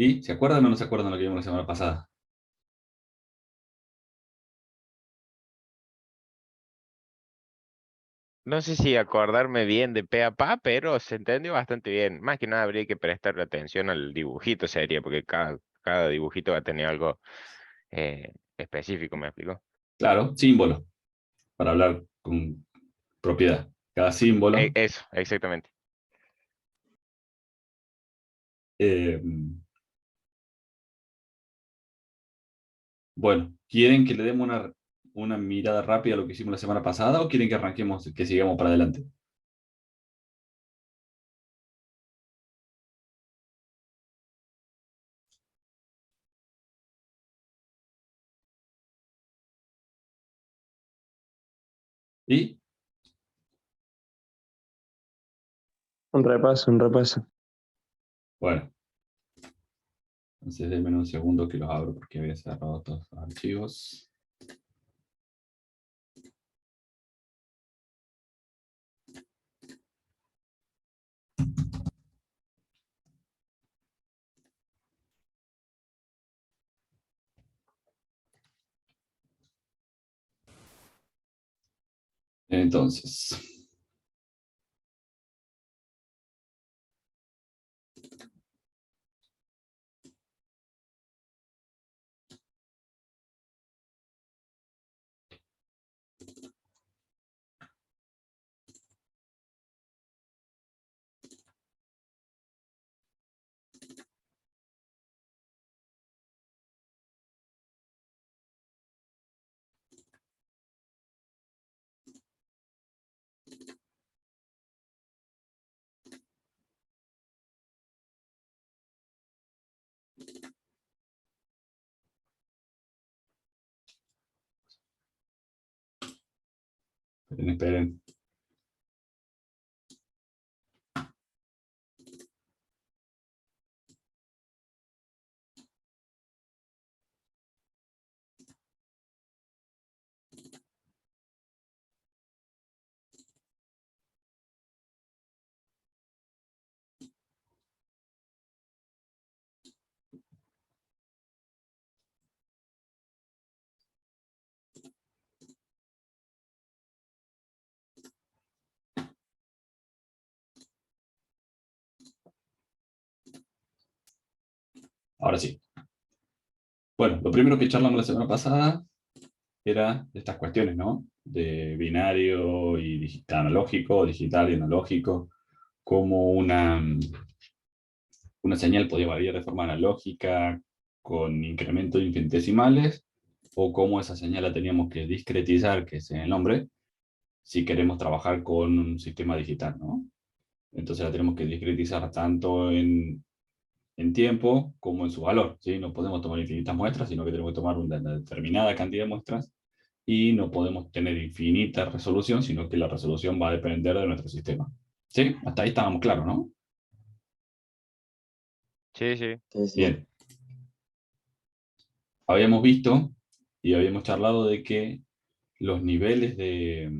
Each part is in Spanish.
¿Y se acuerdan o no se acuerdan de lo que vimos la semana pasada? No sé si acordarme bien de pe a pa, pero se entendió bastante bien. Más que nada habría que prestarle atención al dibujito, sería, porque cada dibujito va a tener algo específico, ¿me explico? Claro, símbolo, para hablar con propiedad. Cada símbolo. Eso, exactamente. eh, bueno, ¿quieren que le demos una mirada rápida a lo que hicimos la semana pasada o quieren que arranquemos, que sigamos para adelante? ¿Y? Un repaso, un repaso. Bueno, entonces denme un segundo que los abro porque había cerrado todos los archivos. Entonces, esperen, esperen. Ahora sí. Bueno, lo primero que charlamos la semana pasada era de estas cuestiones, ¿no? De binario y digital, analógico, digital y analógico, cómo una señal podía variar de forma analógica con incremento de infinitesimales, o cómo esa señal la teníamos que discretizar, que es el nombre, si queremos trabajar con un sistema digital, ¿no? Entonces la tenemos que discretizar tanto en tiempo como en su valor, ¿sí? No podemos tomar infinitas muestras, sino que tenemos que tomar una determinada cantidad de muestras y no podemos tener infinita resolución, sino que la resolución va a depender de nuestro sistema. ¿Sí? Hasta ahí estábamos claros, ¿no? Sí, sí. Sí, sí. Bien. Habíamos visto y habíamos charlado de que los niveles de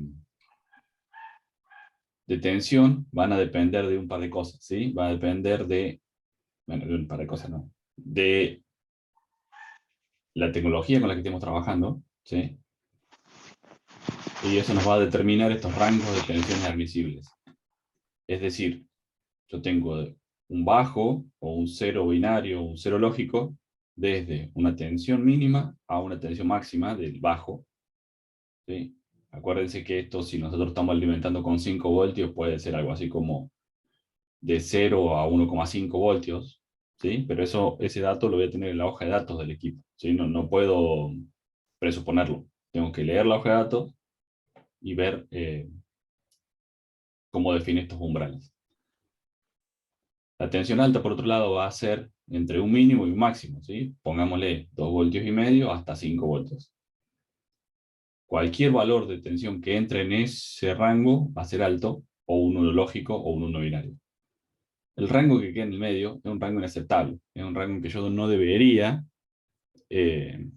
tensión van a depender de un par de cosas, ¿sí? Va a depender de, bueno, de un par de cosas, ¿no? De la tecnología con la que estemos trabajando, ¿sí? Y eso nos va a determinar estos rangos de tensiones admisibles. Es decir, yo tengo un bajo o un cero binario o un cero lógico desde una tensión mínima a una tensión máxima del bajo, ¿sí? Acuérdense que esto, si nosotros estamos alimentando con 5 voltios, puede ser algo así como de 0 a 1,5 voltios, ¿sí? Pero ese dato lo voy a tener en la hoja de datos del equipo, ¿sí? No puedo presuponerlo. Tengo que leer la hoja de datos y ver cómo define estos umbrales. La tensión alta, por otro lado, va a ser entre un mínimo y un máximo, ¿sí? Pongámosle 2 voltios y medio hasta 5 voltios. Cualquier valor de tensión que entre en ese rango va a ser alto, o un uno lógico o un uno binario. El rango que queda en el medio es un rango inaceptable, es un rango en que yo no debería eh,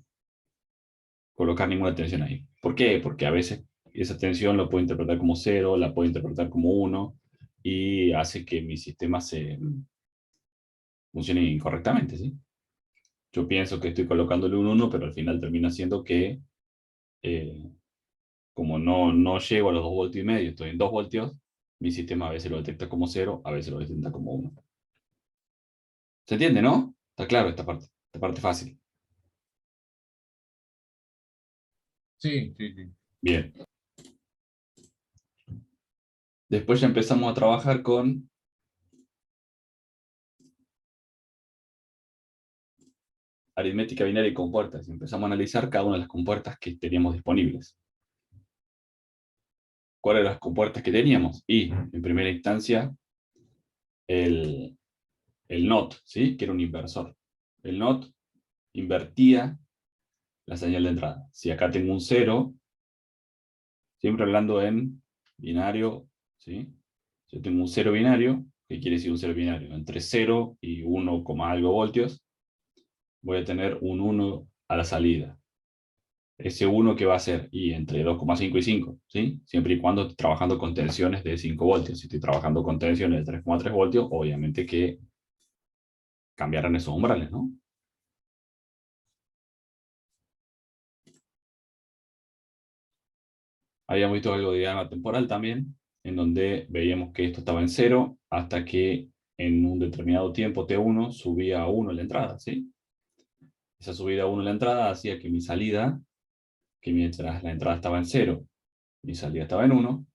colocar ninguna tensión ahí. ¿Por qué? Porque a veces esa tensión lo puedo interpretar como cero, la puedo interpretar como uno, y hace que mi sistema funcione incorrectamente, ¿sí? Yo pienso que estoy colocándole un 1, pero al final termina siendo que, como no llego a los 2,5 voltios, estoy en 2 voltios, mi sistema a veces lo detecta como 0, a veces lo detecta como 1. ¿Se entiende, no? Está claro esta parte fácil. Sí, sí, sí. Bien. Después ya empezamos a trabajar con aritmética binaria y compuertas. Empezamos a analizar cada una de las compuertas que teníamos disponibles. ¿Cuáles eran las compuertas que teníamos? Y, en primera instancia, el NOT, ¿sí? Que era un inversor. El NOT invertía la señal de entrada. Si acá tengo un 0, siempre hablando en binario, ¿sí? Si yo tengo un 0 binario, ¿qué quiere decir un 0 binario? Entre 0 y 1, algo voltios, voy a tener un 1 a la salida. Ese 1 que va a ser y entre 2,5 y 5, ¿sí? Siempre y cuando estoy trabajando con tensiones de 5 voltios. Si estoy trabajando con tensiones de 3,3 voltios, obviamente que cambiarán esos umbrales, ¿no? Habíamos visto algo de diagrama temporal también, en donde veíamos que esto estaba en 0 hasta que en un determinado tiempo T1 subía a 1 la entrada, ¿sí? Esa subida a 1 la entrada hacía que mi salida, que mientras la entrada estaba en 0, mi salida estaba en 1,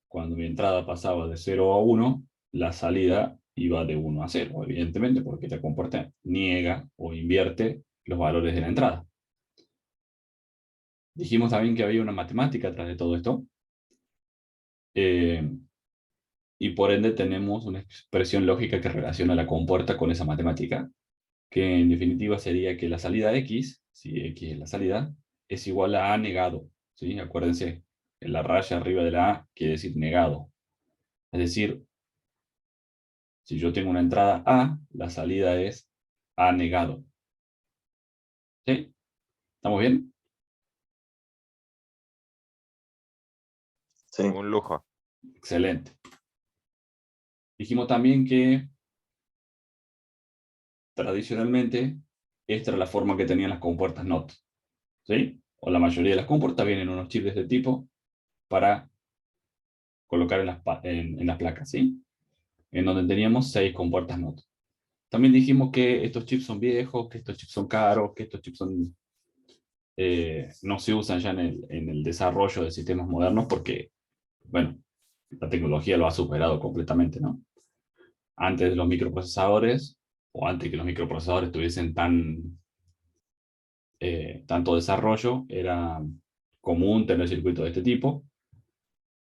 cuando mi entrada pasaba de 0 a 1, la salida iba de 1 a 0, evidentemente, porque esta compuerta niega o invierte los valores de la entrada. Dijimos también que había una matemática atrás de todo esto. Y por ende tenemos una expresión lógica que relaciona la compuerta con esa matemática, que en definitiva sería que la salida X, si X es la salida, es igual a A negado, ¿sí? Acuérdense, en la raya arriba de la A quiere decir negado. Es decir, si yo tengo una entrada A, la salida es A negado. ¿Sí? ¿Estamos bien? Sí. Un lujo. Excelente. Dijimos también que tradicionalmente esta era la forma que tenían las compuertas NOT, ¿sí? O la mayoría de las compuertas vienen unos chips de este tipo para colocar en las placas, ¿sí? En donde teníamos 6 compuertas NOT. También dijimos que estos chips son viejos, que estos chips son caros, que estos chips son, no se usan ya en el desarrollo de sistemas modernos porque, bueno, la tecnología lo ha superado completamente, ¿no? Antes de los microprocesadores, o antes que los microprocesadores tuviesen tanto desarrollo, era común tener circuitos de este tipo.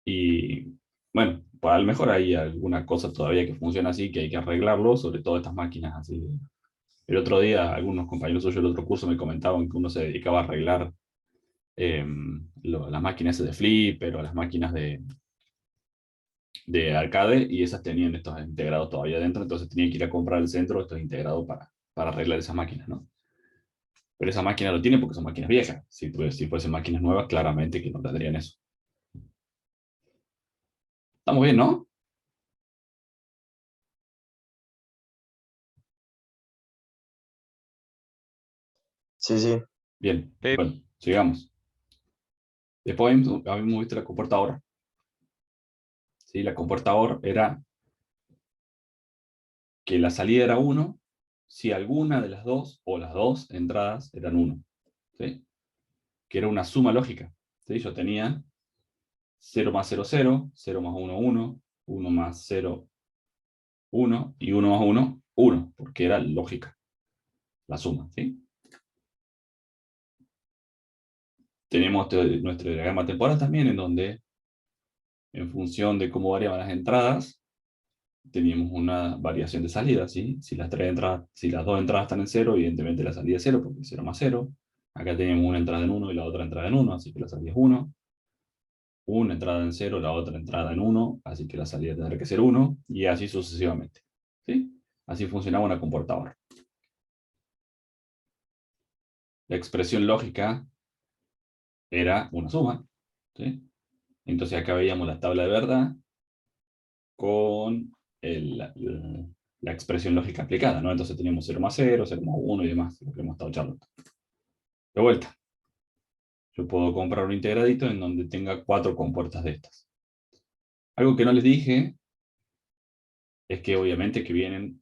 Y bueno, a lo mejor hay alguna cosa todavía que funciona así, que hay que arreglarlo, sobre todo estas máquinas así. El otro día, algunos compañeros suyos del otro curso me comentaban que uno se dedicaba a arreglar las máquinas de flipper o las máquinas de arcade, y esas tenían estos integrados todavía dentro, entonces tenía que ir a comprar el centro estos integrados para arreglar esas máquinas, ¿no? Pero esa máquina lo tiene porque son máquinas viejas. Si fuesen máquinas nuevas, claramente que no tendrían eso. Estamos bien, ¿no? Sí, sí. Bien, Sí. bueno, sigamos. Después habíamos visto la compuerta OR. ¿Sí? La compuerta OR era que la salida era 1 si alguna de las dos o las dos entradas eran 1. ¿Sí? Que era una suma lógica. ¿Sí? Yo tenía 0 más 0, 0, 0 más 1, 1, 1 más 0, 1 y 1 más 1, 1, porque era lógica, la suma. ¿Sí? Tenemos nuestro diagrama temporal también, en donde, en función de cómo variaban las entradas, teníamos una variación de salida, ¿sí? Si las dos entradas están en 0, evidentemente la salida es 0, porque es 0 más 0. Acá tenemos una entrada en 1 y la otra entrada en 1, así que la salida es 1. Una entrada en 0, la otra entrada en 1, así que la salida tendrá que ser 1, y así sucesivamente. ¿Sí? Así funcionaba una comportadora. La expresión lógica era una suma. ¿Sí? Entonces acá veíamos la tabla de verdad con la expresión lógica aplicada, ¿no? Entonces teníamos 0 más 0, 0 más 1 y demás, lo que hemos estado charlando. De vuelta, yo puedo comprar un integradito en donde tenga 4 compuertas de estas. Algo que no les dije es que obviamente que vienen,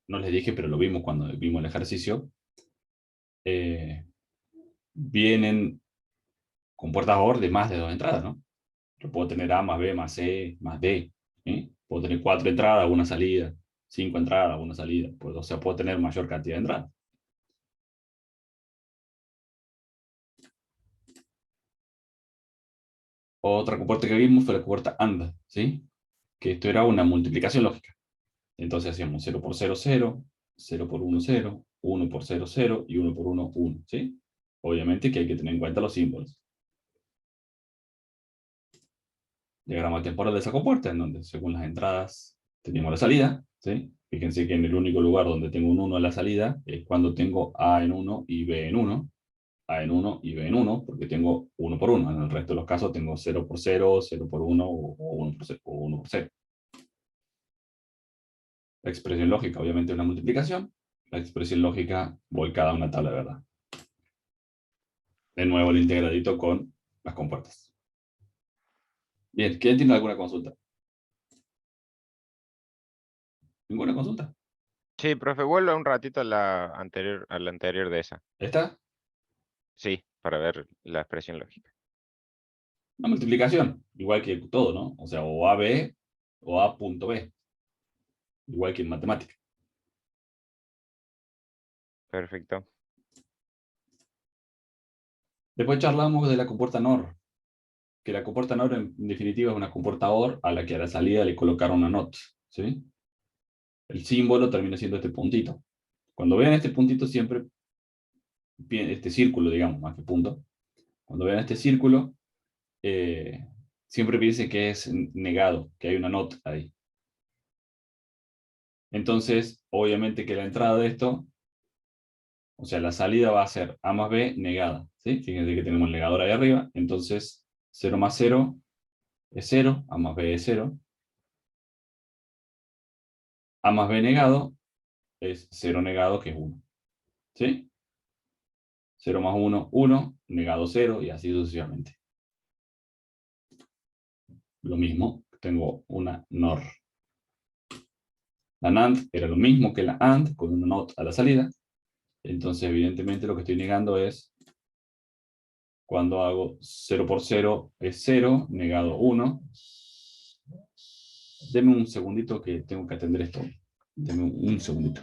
no les dije, pero lo vimos cuando vimos el ejercicio, vienen compuertas OR de más de 2 entradas, ¿no? Yo puedo tener A más B más C más D, ¿sí? Puedo tener 4 entradas, una salida, 5 entradas, una salida, pues, o sea, puedo tener mayor cantidad de entradas. Otra compuerta que vimos fue la compuerta AND, ¿sí? Que esto era una multiplicación lógica. Entonces hacíamos 0 por 0, 0, 0 por 1, 0, 1 por 0, 0 y 1 por 1, 1, ¿sí? Obviamente que hay que tener en cuenta los símbolos. Diagrama temporal de esa compuerta, en donde según las entradas tenemos la salida, ¿sí? Fíjense que en el único lugar donde tengo un 1 en la salida es cuando tengo A en 1 y B en 1. A en 1 y B en 1, porque tengo 1 por 1. En el resto de los casos tengo 0 por 0, 0 por 1 o 1 por 0. O 1 por 0. La expresión lógica, obviamente, es una multiplicación. La expresión lógica volcada a una tabla de verdad. De nuevo el integradito con las compuertas. Bien, ¿quién tiene alguna consulta? ¿Ninguna consulta? Sí, profe, vuelvo un ratito a la anterior de esa. ¿Esta? Sí, para ver la expresión lógica. Una multiplicación, igual que todo, ¿no? O sea, o AB o A punto B. Igual que en matemática. Perfecto. Después charlamos de la compuerta NOR. Que la compuerta NOR en definitiva es una compuerta OR a la que a la salida le colocaron una NOT, ¿sí? El símbolo termina siendo este puntito. Cuando vean este puntito siempre, este círculo, digamos, más que punto, cuando vean este círculo, siempre piensen que es negado, que hay una NOT ahí. Entonces, obviamente que la entrada de esto, o sea, la salida va a ser A más B negada, ¿sí? Fíjense que tenemos el negador ahí arriba, entonces 0 más 0 es 0, A más B es 0. A más B negado es 0 negado, que es 1. ¿Sí? 0 más 1, 1, negado 0, y así sucesivamente. Lo mismo, tengo una NOR. La NAND era lo mismo que la AND, con una NOT a la salida. Entonces, evidentemente, lo que estoy negando es cuando hago 0 por 0 es 0, negado 1. Deme un segundito que tengo que atender esto. Deme un segundito.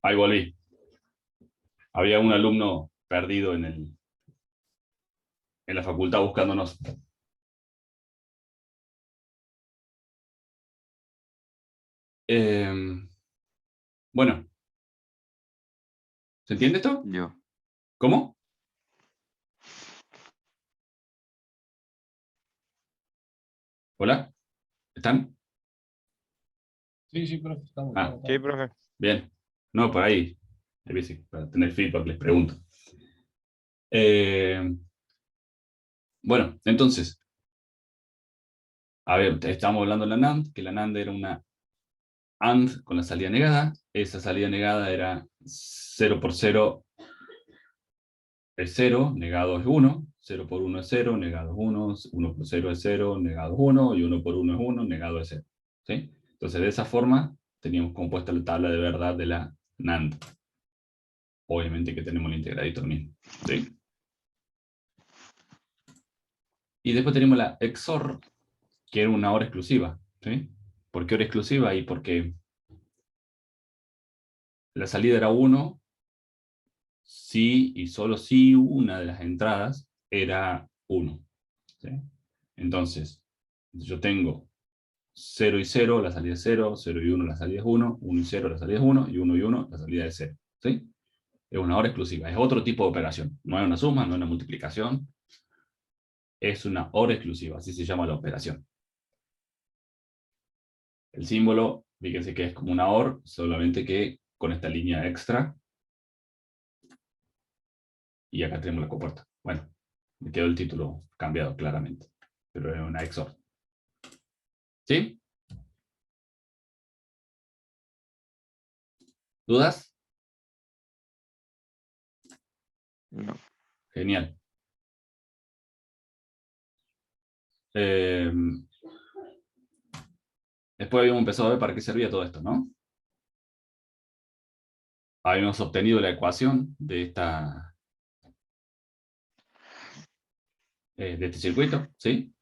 Ahí volví. Había un alumno perdido en la facultad buscándonos. Bueno, ¿se entiende esto? Yo. ¿Cómo? ¿Hola? ¿Están? Sí, sí, profe, estamos, Ah, estamos, Sí, estamos. profe. bien. No, por ahí. A veces, para tener feedback les pregunto. Bueno, entonces, a ver, estamos hablando de la NAND, que la NAND era una AND con la salida negada. Esa salida negada era 0 por 0 es 0, negado es 1, 0 por 1 es 0, negado es 1, 1 por 0 es 0, negado es 1, y 1 por 1 es 1, negado es 0. ¿Sí? Entonces, de esa forma, teníamos compuesta la tabla de verdad de la NAND. Obviamente que tenemos el integradito mismo. ¿Sí? Y después tenemos la XOR, que era una OR exclusiva. ¿Sí? ¿Por qué OR exclusiva? Y porque la salida era 1 si y solo si una de las entradas era 1. ¿Sí? Entonces, yo tengo 0 y 0, la salida es 0, 0 y 1, la salida es 1, 1 y 0, la salida es 1, y 1 y 1, la salida es 0. ¿Sí? Es una OR exclusiva, es otro tipo de operación. No es una suma, no es una multiplicación, es una OR exclusiva, así se llama la operación. El símbolo, fíjense que es como una OR, solamente que con esta línea extra. Y acá tenemos la compuerta. Bueno, me quedó el título cambiado claramente, pero es una XOR. ¿Sí? ¿Dudas? No. Genial. Después habíamos empezado a ver para qué servía todo esto, ¿no? Habíamos obtenido la ecuación de este circuito, ¿sí?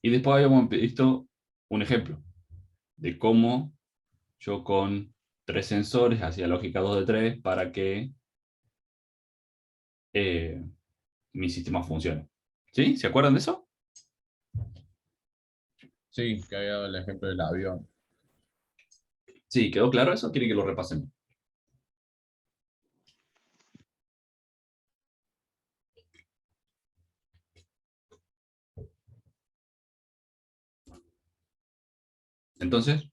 Y después habíamos visto un ejemplo de cómo yo con 3 sensores hacía lógica 2 de 3 para que mi sistema funcione. ¿Sí? ¿Se acuerdan de eso? Sí, que había dado el ejemplo del avión. Sí, ¿quedó claro eso? ¿Quieren que lo repasemos? Entonces,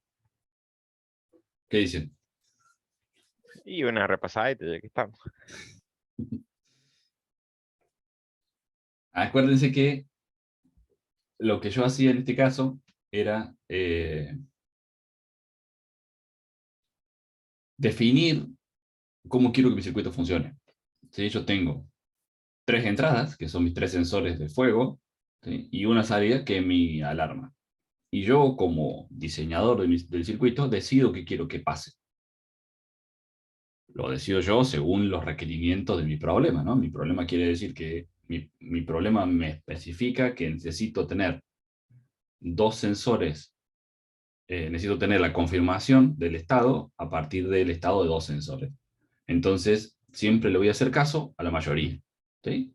¿qué dicen? Y una repasada y ya que estamos. Acuérdense que lo que yo hacía en este caso era definir cómo quiero que mi circuito funcione. ¿Sí? Yo tengo 3 entradas, que son mis 3 sensores de fuego, ¿sí? Y una salida que es mi alarma. Y yo, como diseñador del circuito, decido qué quiero que pase. Lo decido yo según los requerimientos de mi problema, ¿no? Mi problema quiere decir que mi problema me especifica que necesito tener 2 sensores, necesito tener la confirmación del estado a partir del estado de 2 sensores. Entonces, siempre le voy a hacer caso a la mayoría. ¿Sí?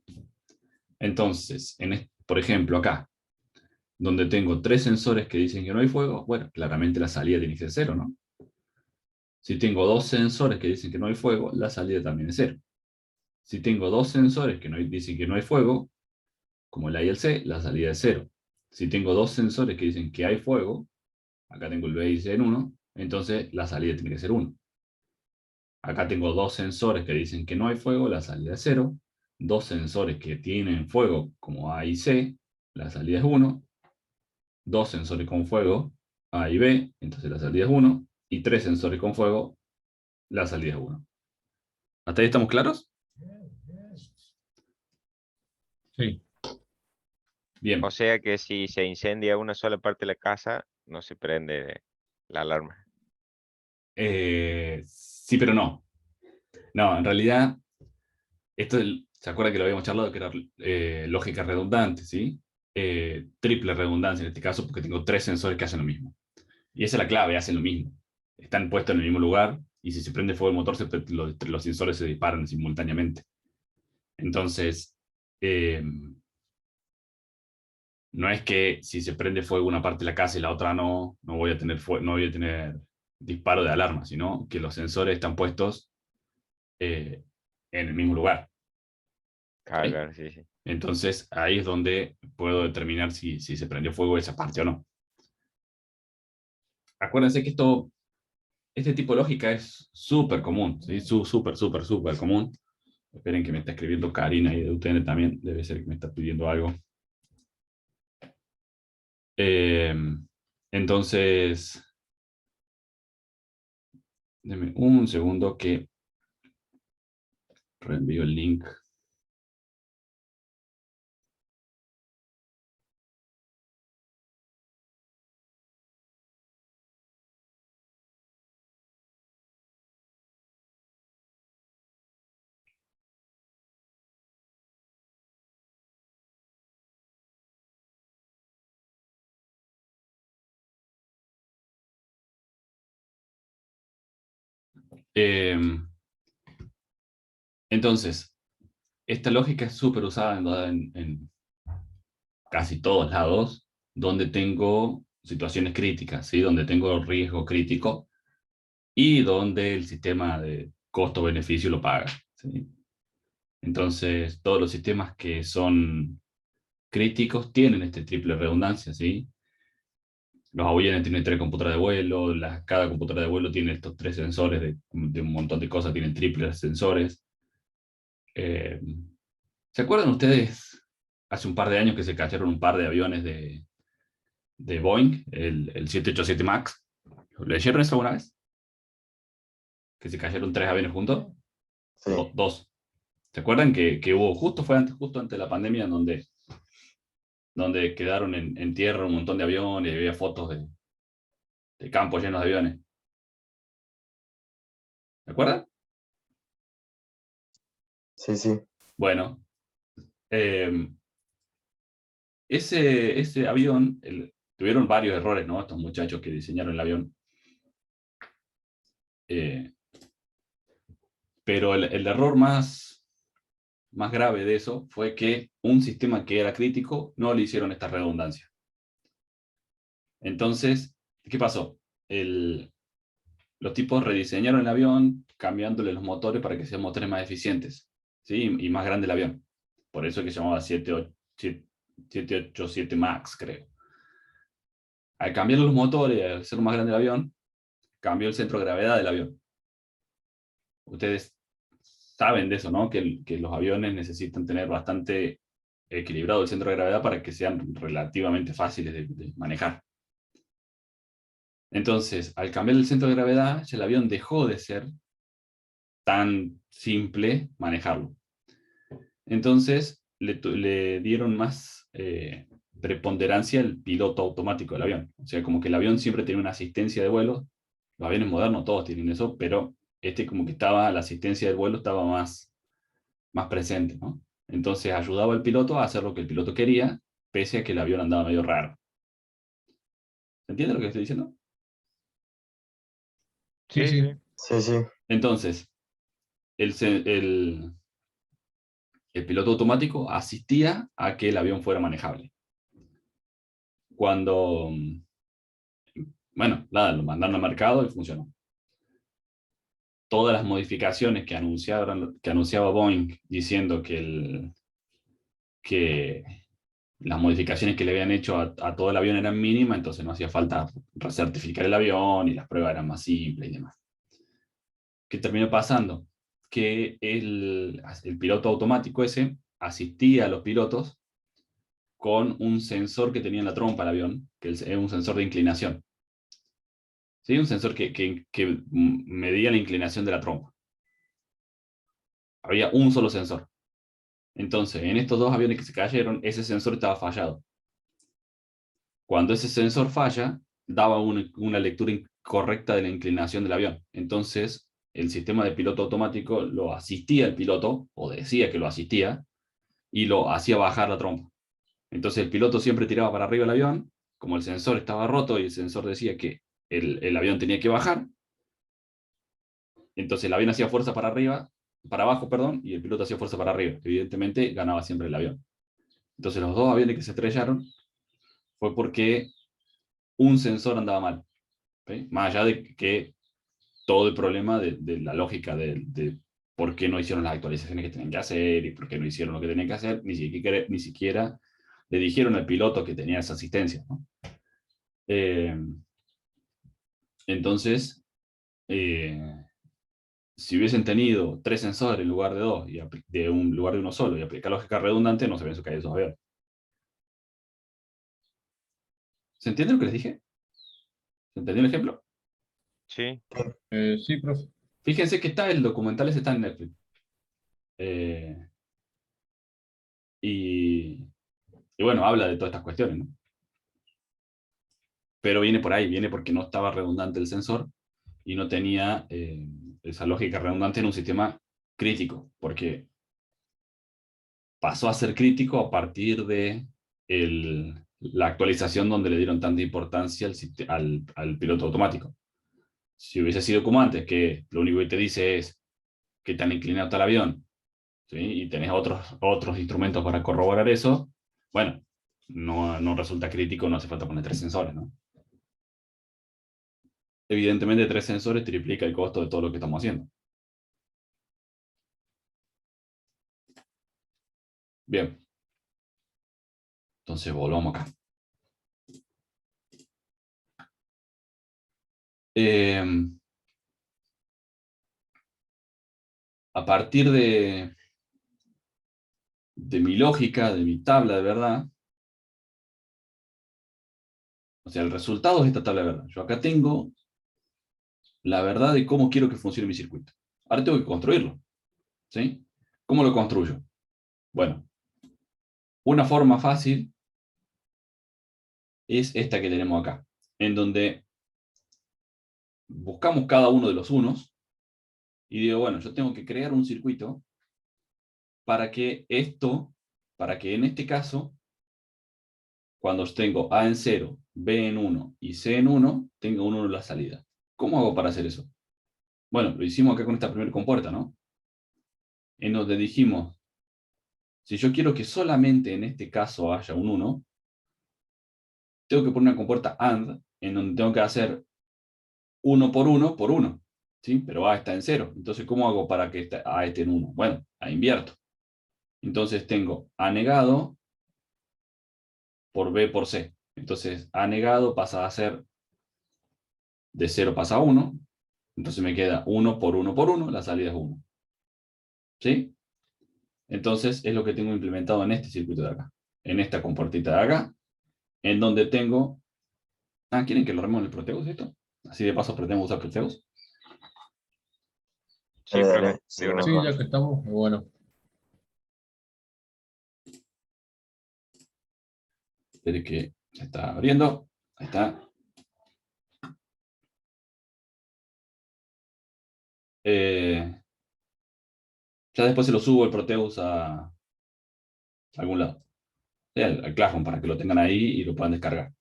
Entonces, por ejemplo, acá, donde tengo 3 sensores que dicen que no hay fuego, bueno, claramente la salida tiene que ser 0, ¿no? Si tengo 2 sensores que dicen que no hay fuego, la salida también es 0. Si tengo 2 sensores que dicen que no hay fuego, como el A y el C, la salida es 0. Si tengo 2 sensores que dicen que hay fuego, acá tengo el B y C en 1, entonces la salida tiene que ser 1. Acá tengo 2 sensores que dicen que no hay fuego, la salida es 0. 2 sensores que tienen fuego, como A y C, la salida es 1. 2 sensores con fuego, A y B, entonces la salida es 1. Y 3 sensores con fuego, la salida es 1. ¿Hasta ahí estamos claros? Sí, Bien. O sea que si se incendia una sola parte de la casa, no se prende la alarma. Sí, pero no. No, en realidad, ¿se acuerda que lo habíamos charlado que era lógica redundante, ¿sí? Triple redundancia en este caso, porque tengo 3 sensores que hacen lo mismo. Y esa es la clave, hacen lo mismo. Están puestos en el mismo lugar y si se prende fuego el motor, los sensores se disparan simultáneamente. Entonces, eh, no es que si se prende fuego una parte de la casa y la otra no, no voy a tener disparo de alarma, sino que los sensores están puestos en el mismo lugar. Claro, ¿Sí? claro, sí, sí. Entonces, ahí es donde puedo determinar si se prendió fuego esa parte o no. Acuérdense que este tipo de lógica es súper común, ¿sí? Súper, súper, súper común. Esperen que me está escribiendo Karina y de UTN también, debe ser que me está pidiendo algo. Eh, entonces, denme un segundo que reenvío el link. Entonces, esta lógica es súper usada en casi todos lados donde tengo situaciones críticas, ¿sí? Donde tengo riesgo crítico y donde el sistema de costo-beneficio lo paga, ¿sí? Entonces, todos los sistemas que son críticos tienen este triple redundancia, ¿sí? Los aviones tienen 3 computadoras de vuelo, cada computadora de vuelo tiene estos 3 sensores de un montón de cosas, tienen triples sensores. Eh, ¿Se acuerdan ustedes hace un par de años que se cayeron un par de aviones de Boeing, el 787 MAX? ¿Lo leyeron eso alguna vez? Que se cayeron 3 aviones juntos. Sí, Dos. ¿Se acuerdan que hubo, justo antes de la pandemia, donde quedaron en tierra un montón de aviones y había fotos de campos llenos de aviones? ¿Se acuerdan? sí, sí. Bueno, eh, ese avión, tuvieron varios errores, ¿no? Estos muchachos que diseñaron el avión. Eh, pero el error más grave de eso fue que un sistema que era crítico no le hicieron esta redundancia. Entonces, ¿qué pasó? Los tipos rediseñaron el avión cambiándole los motores para que sean motores más eficientes, ¿sí? Y más grande el avión. Por eso es que se llamaba 787 MAX, creo. Al cambiar los motores y al hacer más grande el avión, cambió el centro de gravedad del avión. Ustedes saben de eso, ¿no? Que los aviones necesitan tener bastante equilibrado el centro de gravedad para que sean relativamente fáciles de manejar. Entonces, al cambiar el centro de gravedad, ya el avión dejó de ser tan simple manejarlo. Entonces, le dieron más preponderancia al piloto automático del avión. O sea, como que el avión siempre tiene una asistencia de vuelo. Los aviones modernos todos tienen eso, pero como que la asistencia del vuelo estaba más presente, ¿no? Entonces ayudaba al piloto a hacer lo que el piloto quería, pese a que el avión andaba medio raro. ¿Se entiende lo que estoy diciendo? Sí, Sí, sí. sí. Sí, sí. Entonces, el piloto automático asistía a que el avión fuera manejable. Cuando, bueno, nada, lo mandaron al mercado y funcionó. Todas las modificaciones que anunciaba Boeing diciendo que las modificaciones que le habían hecho a todo el avión eran mínimas, entonces no hacía falta recertificar el avión y las pruebas eran más simples y demás. ¿Qué terminó pasando? Que el piloto automático ese asistía a los pilotos con un sensor que tenía en la trompa del avión, que es un sensor de inclinación. ¿Sí? Un sensor que medía la inclinación de la trompa. Había un solo sensor. Entonces, en estos 2 aviones que se cayeron, ese sensor estaba fallado. Cuando ese sensor falla, daba una lectura incorrecta de la inclinación del avión. Entonces, el sistema de piloto automático lo asistía al piloto, o decía que lo asistía, y lo hacía bajar la trompa. Entonces, el piloto siempre tiraba para arriba el avión, como el sensor estaba roto y el sensor decía que el avión tenía que bajar. Entonces, el avión hacía fuerza para abajo, perdón, y el piloto hacía fuerza para arriba. Evidentemente, ganaba siempre el avión. Entonces, los 2 aviones que se estrellaron fue porque un sensor andaba mal. ¿Sí? Más allá de que todo el problema de la lógica de por qué no hicieron las actualizaciones que tenían que hacer y por qué no hicieron lo que tenían que hacer, ni siquiera le dijeron al piloto que tenía esa asistencia, ¿no? Entonces, si hubiesen tenido 3 sensores en lugar de 2, de un lugar de uno solo, y aplicar lógica redundante, no se habían caído esos aviones. ¿Se entiende lo que les dije? ¿Se entendió el ejemplo? Sí. Sí, profe. Fíjense que el documental ese está en Netflix. Y bueno, habla de todas estas cuestiones, ¿no? Pero viene por ahí, viene porque no estaba redundante el sensor y no tenía esa lógica redundante en un sistema crítico, porque pasó a ser crítico a partir de la actualización donde le dieron tanta importancia al piloto automático. Si hubiese sido como antes, que lo único que te dice es qué tan inclinado está el avión, ¿sí? Y tenés otros instrumentos para corroborar eso, bueno, no resulta crítico, no hace falta poner 3 sensores, ¿no? Evidentemente 3 sensores triplica el costo de todo lo que estamos haciendo. Bien. Entonces volvamos acá. A partir de mi lógica, de mi tabla de verdad, o sea, el resultado es esta tabla de verdad. Yo acá tengo la verdad de cómo quiero que funcione mi circuito. Ahora tengo que construirlo, ¿sí? ¿Cómo lo construyo? Bueno, una forma fácil es esta que tenemos acá, en donde buscamos cada uno de los unos y digo, bueno, yo tengo que crear un circuito para que en este caso, cuando tengo A en 0, B en 1 y C en 1, tenga un 1 en la salida. ¿Cómo hago para hacer eso? Bueno, lo hicimos acá con esta primera compuerta, ¿no? En donde dijimos, si yo quiero que solamente en este caso haya un 1, tengo que poner una compuerta AND, en donde tengo que hacer 1 por 1 por 1, ¿sí? Pero A está en 0. Entonces, ¿cómo hago para que A esté en 1? Bueno, A invierto. Entonces tengo A negado por B por C. Entonces, A negado pasa a ser de 0 pasa a 1. Entonces me queda 1 por 1 por 1, la salida es 1. ¿Sí? Entonces es lo que tengo implementado en este circuito de acá. En esta compuertita de acá, en donde tengo... Ah, ¿quieren que lo armemos en el Proteus esto? Así de paso aprendemos a usar Proteus. Sí, Dale, profe, dale, de sí, una. Sí, mejor. ya que estamos, bueno. Espere que se está abriendo. Ahí está. Ya después se lo subo el Proteus a algún lado. Sí, al Classroom para que lo tengan ahí y lo puedan descargar.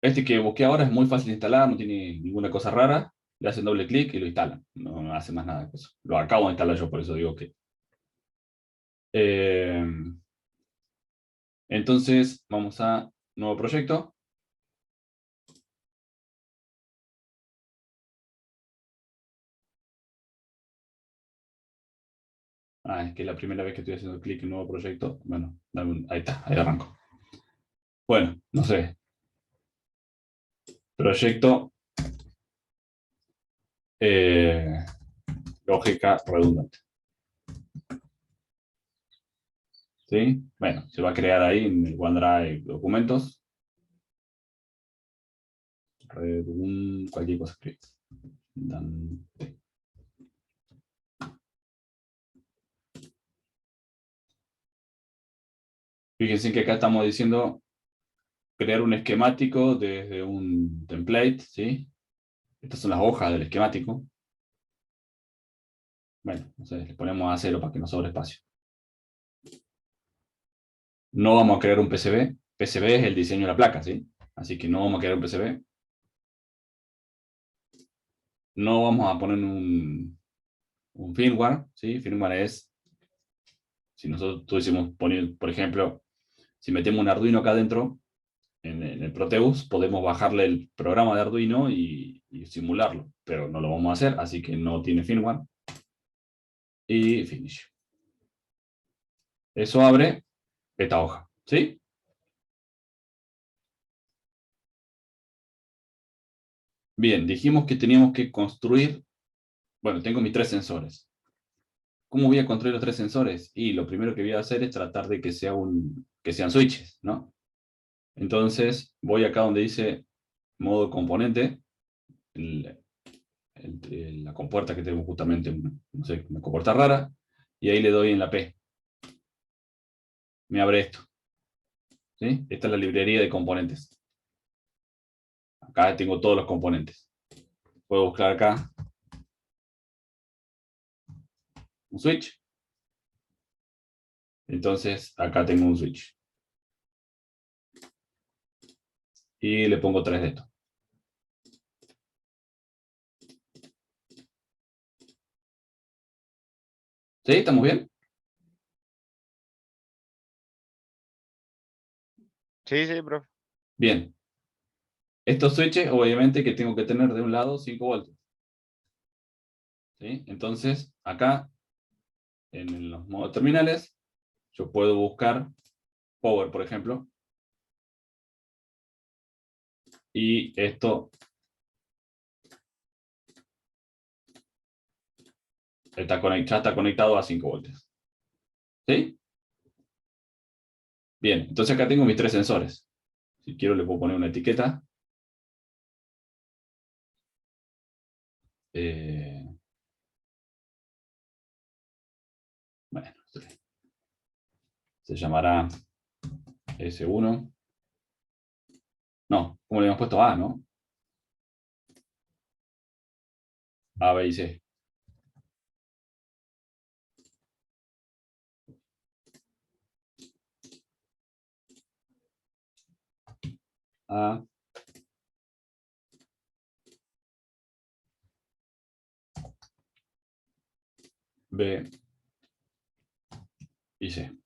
Este que busqué ahora es muy fácil de instalar, no tiene ninguna cosa rara. Le hacen doble clic y lo instalan. No hace más nada de eso. Lo acabo de instalar yo, por eso digo que... Eh, entonces, vamos a nuevo proyecto. Ah, es que es la primera vez que estoy haciendo clic en nuevo proyecto. Bueno, ahí está, ahí arranco. Bueno, no sé. Proyecto eh, lógica redundante. ¿Sí? Bueno, se va a crear ahí en el OneDrive documentos. Cualquier cosa escribe. Fíjense que acá estamos diciendo crear un esquemático desde un template, ¿sí? Estas son las hojas del esquemático. Bueno, entonces le ponemos a 0 para que no sobre espacio. No vamos a crear un PCB. PCB es el diseño de la placa, ¿sí? Así que no vamos a crear un PCB. No vamos a poner un firmware, ¿sí? Firmware es, si nosotros tuviésemos poner, por ejemplo, si metemos un Arduino acá adentro, en el Proteus, podemos bajarle el programa de Arduino y simularlo, pero no lo vamos a hacer, así que no tiene firmware. Y finish. Eso abre esta hoja, ¿sí? Bien, dijimos que teníamos que construir, bueno, tengo mis 3 sensores. ¿Cómo voy a construir los 3 sensores? Y lo primero que voy a hacer es tratar de que sean switches, ¿no? Entonces, voy acá donde dice modo componente, la compuerta que tengo justamente, no sé, una compuerta rara, y ahí le doy en la P. Me abre esto, ¿sí? Esta es la librería de componentes. Acá tengo todos los componentes. Puedo buscar acá un switch. Entonces, acá tengo un switch. Y le pongo 3 de esto. ¿Sí? ¿Estamos bien? Sí, sí, profe. Bien. Estos switches, obviamente, que tengo que tener de un lado 5 voltios. ¿Sí? Entonces, acá, en los modos terminales, yo puedo buscar power, por ejemplo. Y esto ya está conectado a 5 voltios. ¿Sí? Bien, entonces acá tengo mis 3 sensores. Si quiero le puedo poner una etiqueta. Bueno, se llamará S1. No, ¿cómo le hemos puesto A, no? A, B y C. A, B y C.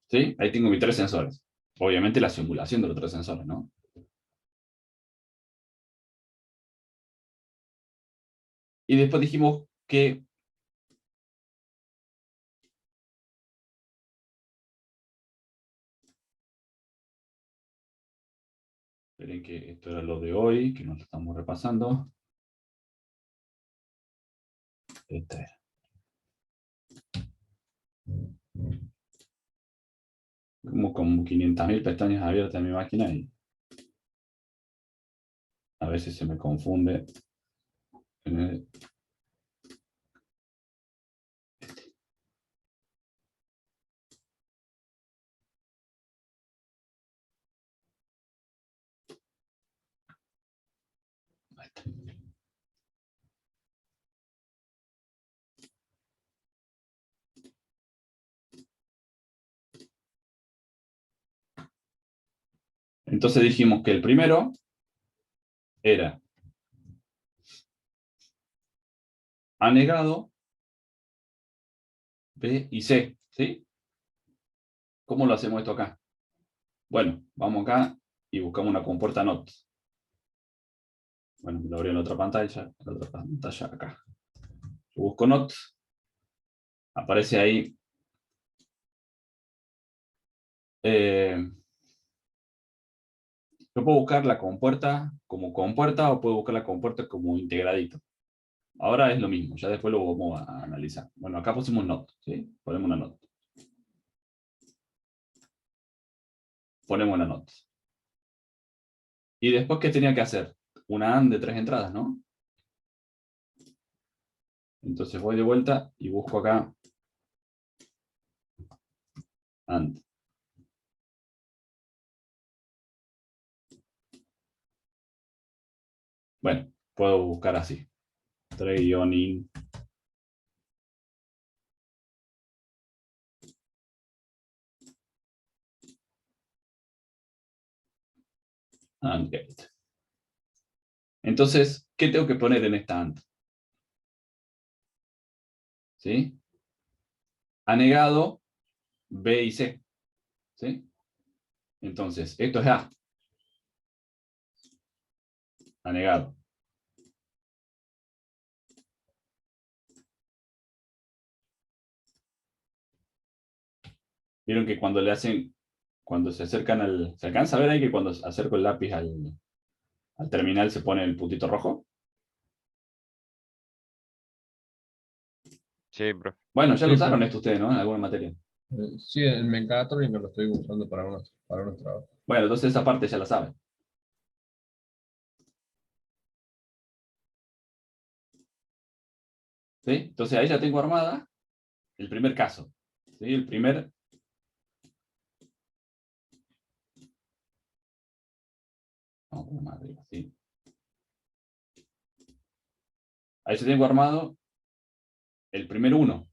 ¿Sí? Ahí tengo mis 3 sensores. Obviamente la simulación de los 3 sensores, ¿no? Y después dijimos que esperen que esto era lo de hoy, que nos lo estamos repasando. Esta era. Como con 500.000 pestañas abiertas en mi máquina y a veces se me confunde. Entonces dijimos que el primero era A negado, B y C, ¿sí? ¿Cómo lo hacemos esto acá? Bueno, vamos acá y buscamos una compuerta NOT. Bueno, lo abrí en la otra pantalla acá. Yo busco NOT, aparece ahí yo puedo buscar la compuerta como compuerta o puedo buscar la compuerta como integradito. Ahora es lo mismo, ya después lo vamos a analizar. Bueno, acá pusimos NOT, ¿sí? Ponemos una NOT. Ponemos una NOT. Y después, ¿qué tenía que hacer? Una AND de 3 entradas, ¿no? Entonces voy de vuelta y busco acá AND. Bueno, puedo buscar así. 3-in AND gate. Entonces, ¿qué tengo que poner en esta AND? ¿Sí? A negado, B y C. ¿Sí? Entonces, esto es A. A negado. Vieron que cuando le hacen, cuando se acercan ¿se alcanza a ver ahí que cuando acerco el lápiz al terminal se pone el puntito rojo? Sí, profe. Bueno, ya lo Sí, usaron profe. esto ustedes, ¿no? En alguna materia. Sí, en Mecatrónica lo estoy usando para unos trabajos. Bueno, entonces esa parte ya la saben. ¿Sí? Entonces ahí ya tengo armada el primer caso. ¿Sí? El primer... Vamos a poner más arriba, ¿sí? Ahí ya tengo armado el primer 1.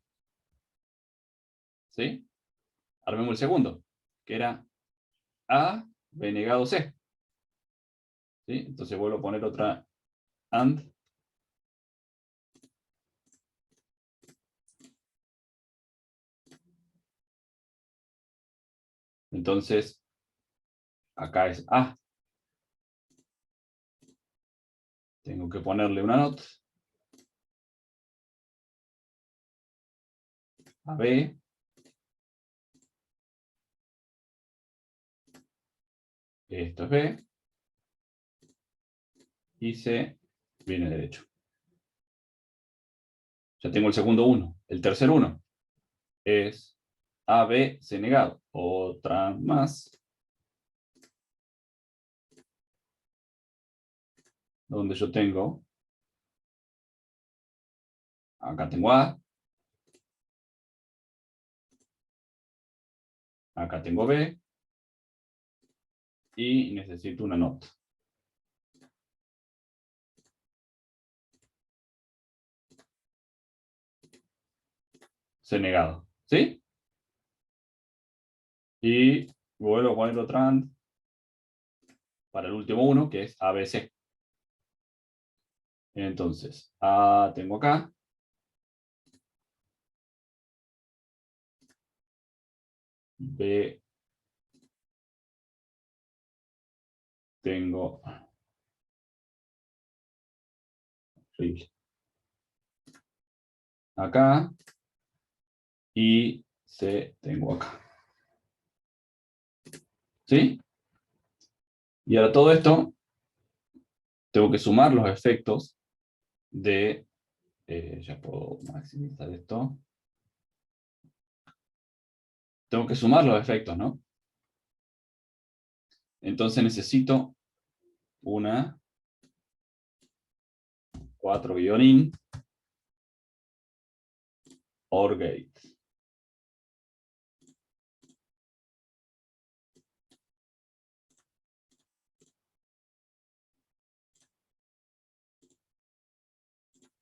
¿Sí? Armemos el segundo, que era A, B negado C. ¿Sí? Entonces vuelvo a poner otra AND. Entonces, acá es A. Tengo que ponerle una NOT. A B. Esto es B. Y C viene derecho. Ya tengo el segundo 1. El tercer 1 es A, B, C negado. Otra más. Donde yo tengo, acá tengo A, acá tengo B, y necesito una NOT. C negado, ¿sí? Y vuelvo a poner otra AND para el último 1, que es ABC. Entonces, A tengo acá. B tengo... Horrible. Acá. Y C tengo acá. ¿Sí? Y ahora todo esto, tengo que sumar los efectos de... ya puedo maximizar esto. Tengo que sumar los efectos, ¿no? Entonces necesito una 4-in OR gate.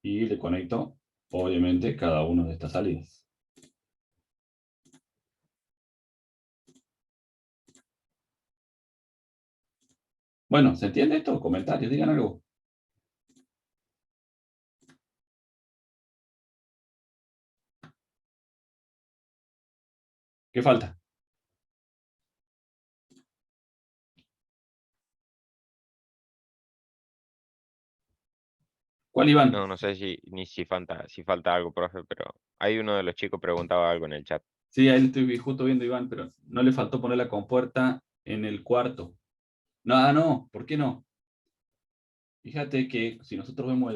Y le conecto, obviamente, cada una de estas salidas. Bueno, ¿se entiende esto? Comentarios, digan algo. ¿Qué falta? ¿Cuál, Iván? No, no sé si falta algo, profe, pero hay uno de los chicos preguntaba algo en el chat. Sí, ahí lo estoy justo viendo, Iván, pero no le faltó poner la compuerta en el cuarto. No, no, ¿por qué no? Fíjate que si nosotros vemos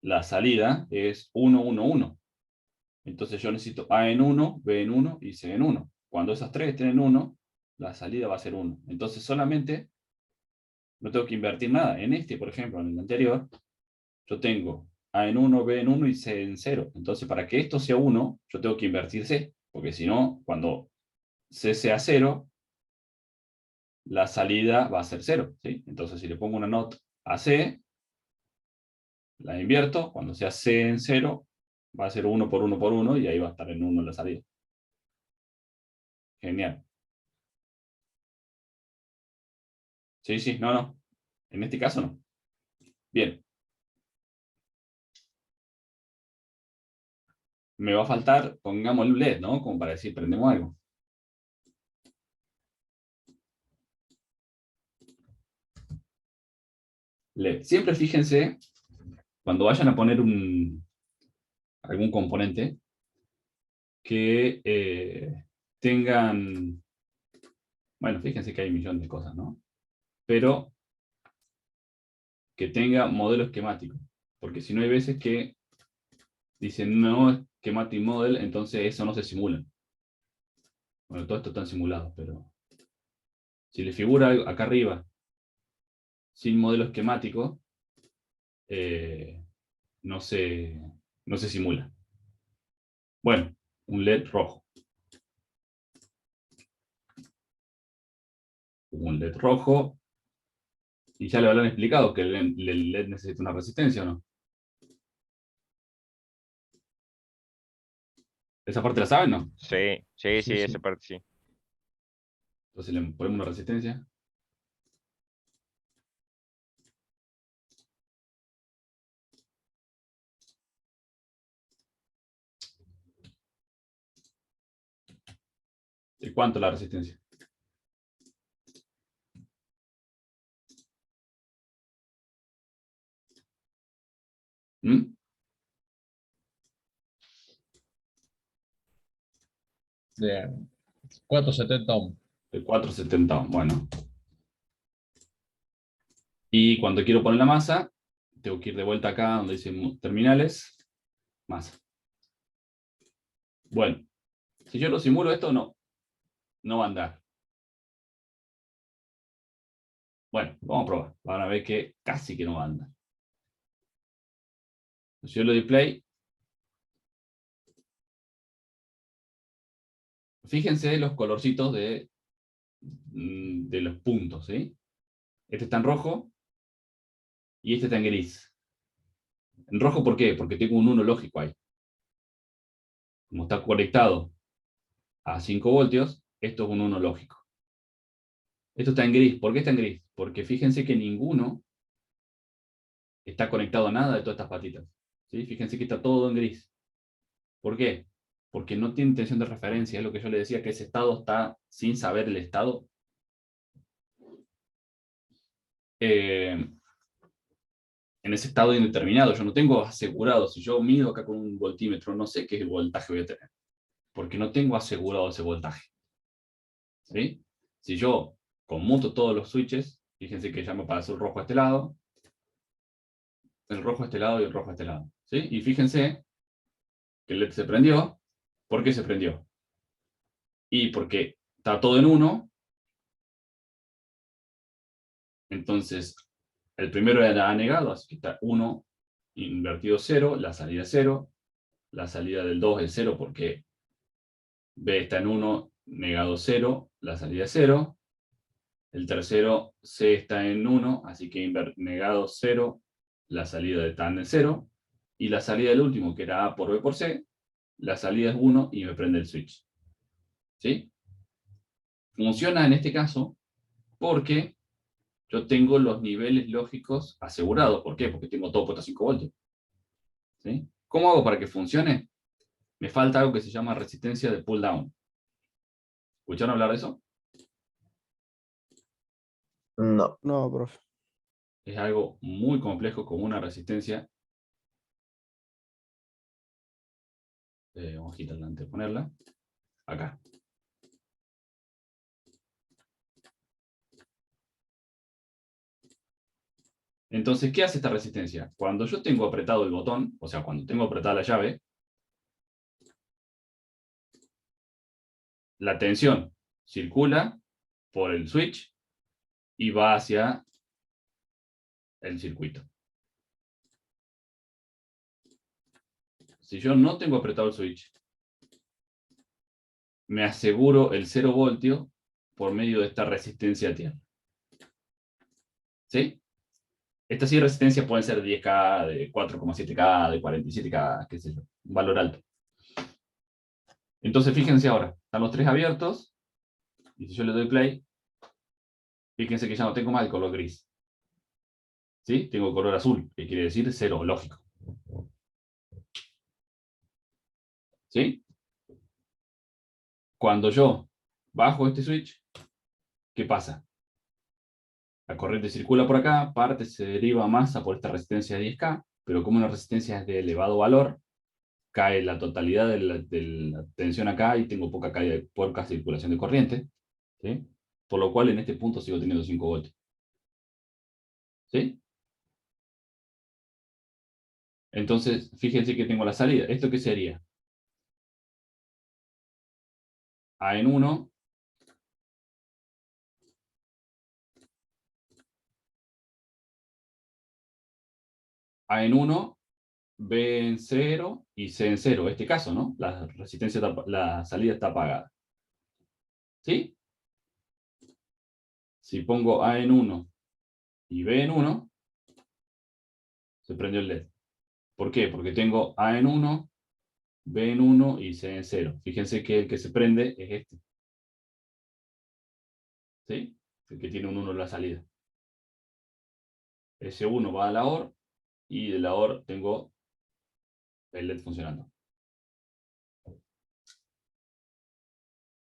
la salida es 1, 1, 1. Entonces yo necesito A en 1, B en 1 y C en 1. Cuando esas tres estén en 1, la salida va a ser 1. Entonces solamente no tengo que invertir nada. En este, por ejemplo, en el anterior, yo tengo A en 1, B en 1 y C en 0. Entonces para que esto sea 1, yo tengo que invertir C. Porque si no, cuando C sea 0, la salida va a ser 0. ¿Sí? Entonces si le pongo una NOT a C, la invierto. Cuando sea C en 0, va a ser 1 por 1 por 1 y ahí va a estar en 1 la salida. Genial. Sí, sí, no, no. En este caso no. Bien. Me va a faltar, pongamos el LED, ¿no? Como para decir, prendemos algo. LED. Siempre fíjense, cuando vayan a poner algún componente, que tengan, bueno, fíjense que hay un millón de cosas, ¿no? Pero que tenga modelo esquemático. Porque si no hay veces que dicen, no, schematic model, entonces eso no se simula. Bueno, todo esto está simulado, pero si le figura algo acá arriba sin modelo esquemático, eh, no se, no se simula. Bueno, un LED rojo. Un LED rojo. Y ya le habrán explicado que el LED necesita una resistencia, ¿o no? ¿Esa parte la saben, no? Sí, sí, Sí, sí, sí. esa parte sí. Entonces le ponemos una resistencia. ¿De cuánto la resistencia? ¿Mm? De 470 ohms. De 470 ohms. Bueno. Y cuando quiero poner la masa, tengo que ir de vuelta acá donde dice terminales, masa. Bueno, si yo lo simulo esto, no va a andar. Bueno, vamos a probar. Van a ver que casi que no va a andar. Si yo le doy play, fíjense los colorcitos de los puntos, ¿sí? Este está en rojo y este está en gris. ¿En rojo por qué? Porque tengo un 1 lógico ahí. Como está conectado a 5 voltios, esto es un 1 lógico. Esto está en gris. ¿Por qué está en gris? Porque fíjense que ninguno está conectado a nada de todas estas patitas. ¿Sí? Fíjense que está todo en gris. ¿Por qué? Porque no tiene tensión de referencia. Es lo que yo le decía, que ese estado está sin saber el estado. En ese estado indeterminado. Yo no tengo asegurado. Si yo mido acá con un voltímetro, no sé qué voltaje voy a tener. Porque no tengo asegurado ese voltaje. ¿Sí? Si yo conmuto todos los switches, fíjense que ya me aparece el rojo a este lado, el rojo a este lado y el rojo a este lado. ¿Sí? Y fíjense que el LED se prendió. ¿Por qué se prendió? Y porque está todo en 1. Entonces, el primero era negado, así que está 1 invertido 0, la salida es 0, la salida del 2 es 0 porque B está en 1, negado 0, la salida es 0. El tercero C está en 1, así que negado 0, la salida de TAN es 0. Y la salida del último, que era A por B por C, la salida es 1 y me prende el switch. ¿Sí? Funciona en este caso porque yo tengo los niveles lógicos asegurados. ¿Por qué? Porque tengo todo puesto a 5 voltios. ¿Sí? ¿Cómo hago para que funcione? Me falta algo que se llama resistencia de pull down. ¿Escucharon hablar de eso? No. No, profe. Es algo muy complejo como una resistencia. Vamos a quitarla antes de ponerla. Acá. Entonces, ¿qué hace esta resistencia? Cuando yo tengo apretado el botón, o sea, cuando tengo apretada la llave, la tensión circula por el switch y va hacia el circuito. Si yo no tengo apretado el switch, me aseguro el 0 voltio por medio de esta resistencia a tierra. ¿Sí? Estas sí resistencias pueden ser de 10K, de 4,7K, de 47K, qué sé yo, un valor alto. Entonces, fíjense ahora, están los tres abiertos, y si yo le doy play, fíjense que ya no tengo más el color gris. ¿Sí? Tengo color azul, que quiere decir 0, lógico. ¿Sí? Cuando yo bajo este switch, ¿qué pasa? La corriente circula por acá, parte se deriva masa por esta resistencia de 10K, pero como una resistencia es de elevado valor, cae la totalidad de la tensión acá y tengo poca circulación de corriente. ¿Sí? Por lo cual en este punto sigo teniendo 5 voltios. ¿Sí? Entonces, fíjense que tengo la salida. ¿Esto qué sería? A en 1 A en 1, B en 0 y C en 0. Este caso, ¿no? La resistencia, la salida está apagada. ¿Sí? Si pongo A en 1 y B en 1, se prendió el LED. ¿Por qué? Porque tengo A en 1, B en 1 y C en 0. Fíjense que el que se prende es este. ¿sí? El que tiene un 1 en la salida. Ese 1 va a la OR, y de la OR tengo el LED funcionando.